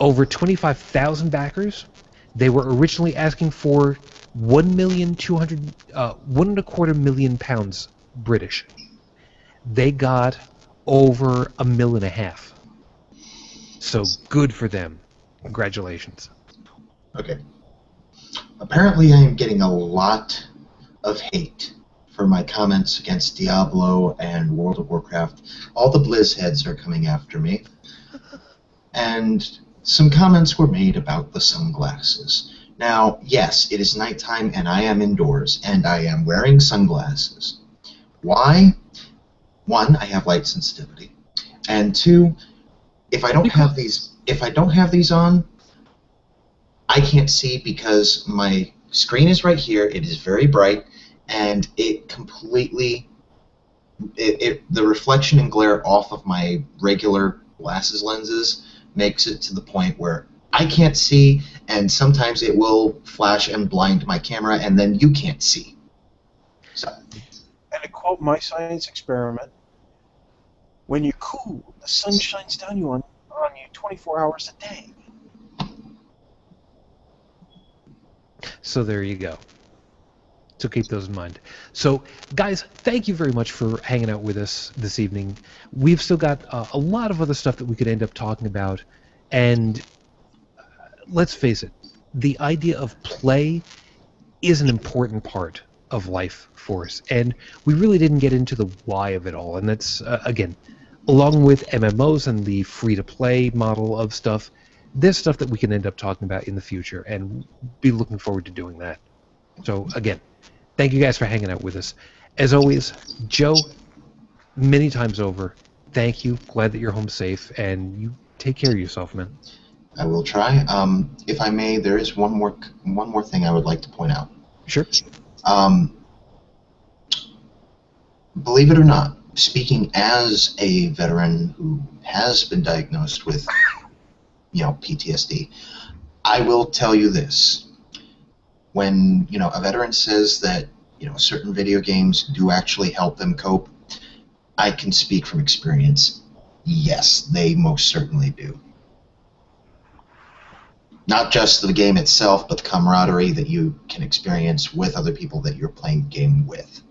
Over 25,000 backers. They were originally asking for £1.25 million British. They got over $1.5 million. So good for them. Congratulations. Okay. Apparently, I am getting a lot of hate for my comments against Diablo and World of Warcraft. All the Blizz heads are coming after me. And some comments were made about the sunglasses. Now, yes, it is nighttime and I am indoors, and I am wearing sunglasses. Why? One, I have light sensitivity, and two, if I don't have these on, I can't see because my screen is right here. It is very bright, and it completely the reflection and glare off of my regular glasses lenses makes it to the point where I can't see, and sometimes it will flash and blind my camera, and then you can't see. So. And to quote my science experiment, when you're cool, the sun shines down on you 24 hours a day. So there you go. So keep those in mind. So, guys, thank you very much for hanging out with us this evening. We've still got a lot of other stuff that we could end up talking about, and let's face it, the idea of play is an important part of life for us, and we really didn't get into the why of it all, and that's, again, along with MMOs and the free-to-play model of stuff, there's stuff that we can end up talking about in the future, and be looking forward to doing that. So, again, thank you guys for hanging out with us. As always, Joe, many times over, thank you. Glad that you're home safe, and you take care of yourself, man. I will try. If I may, there is one more thing I would like to point out. Sure. Believe it or not, speaking as a veteran who has been diagnosed with, PTSD, I will tell you this. When, a veteran says that, certain video games do actually help them cope, I can speak from experience. Yes, they most certainly do. Not just the game itself, but the camaraderie that you can experience with other people that you're playing the game with.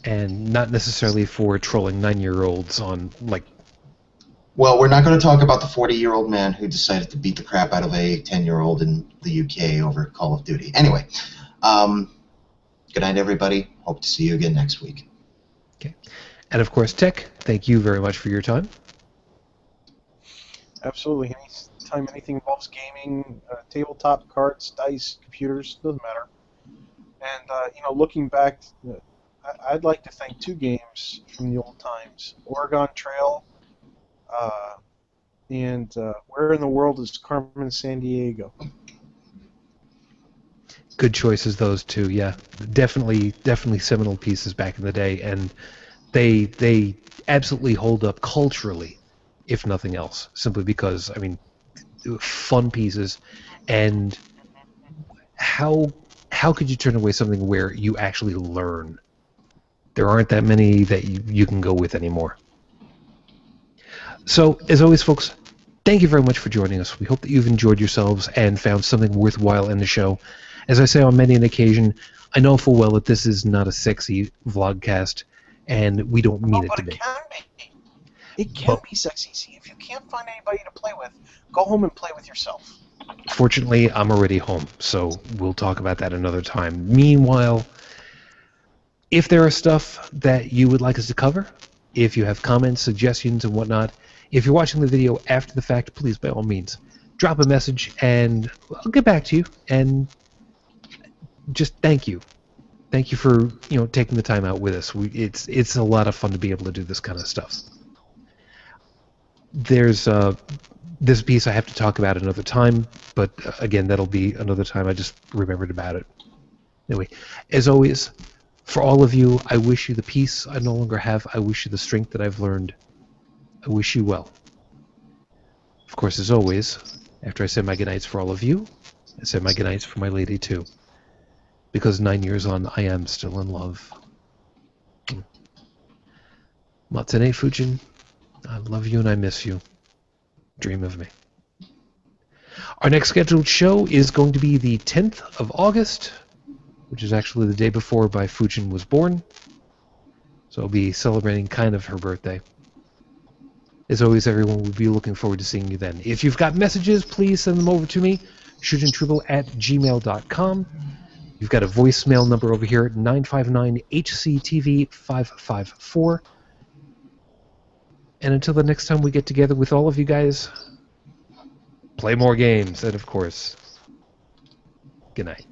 And not necessarily for trolling 9-year-olds on, Well, we're not going to talk about the 40-year-old man who decided to beat the crap out of a 10-year-old in the UK over Call of Duty. Anyway, good night, everybody. Hope to see you again next week. Okay. And, of course, Tech, thank you very much for your time. Absolutely. Anytime anything involves gaming, tabletop, cards, dice, computers, doesn't matter. And, looking back, I'd like to thank two games from the old times. Oregon Trail and Where in the World is Carmen Sandiego? Good choices, those two, yeah. Definitely seminal pieces back in the day, and they absolutely hold up culturally, if nothing else, simply because, fun pieces, and how could you turn away something where you actually learn? There aren't that many that you can go with anymore. So, as always, folks, thank you very much for joining us. We hope that you've enjoyed yourselves and found something worthwhile in the show. As I say on many an occasion, I know full well that this is not a sexy vlogcast, and we don't mean it to be. It can be. It can be sexy. See, if you can't find anybody to play with, go home and play with yourself. Fortunately, I'm already home, so we'll talk about that another time. Meanwhile, if there is stuff that you would like us to cover, if you have comments, suggestions, and whatnot, if you're watching the video after the fact, please, by all means, drop a message, and I'll get back to you, and just thank you. Thank you for, taking the time out with us. It's a lot of fun to be able to do this kind of stuff. There's this piece I have to talk about another time, but again, that'll be another time. I just remembered about it. Anyway, as always, for all of you, I wish you the peace I no longer have. I wish you the strength that I've learned. I wish you well. Of course, as always, after I say my goodnights for all of you, I say my goodnights for my lady too. Because 9 years on, I am still in love. Matsune Fujin, I love you and I miss you. Dream of me. Our next scheduled show is going to be the 10th of August, which is actually the day before my Fujin was born. So I'll be celebrating kind of her birthday. As always, everyone will be looking forward to seeing you then. If you've got messages, please send them over to me, shujintriple@gmail.com. You've got a voicemail number over here at 959-HCTV554. And until the next time we get together with all of you guys, play more games, and of course, good night.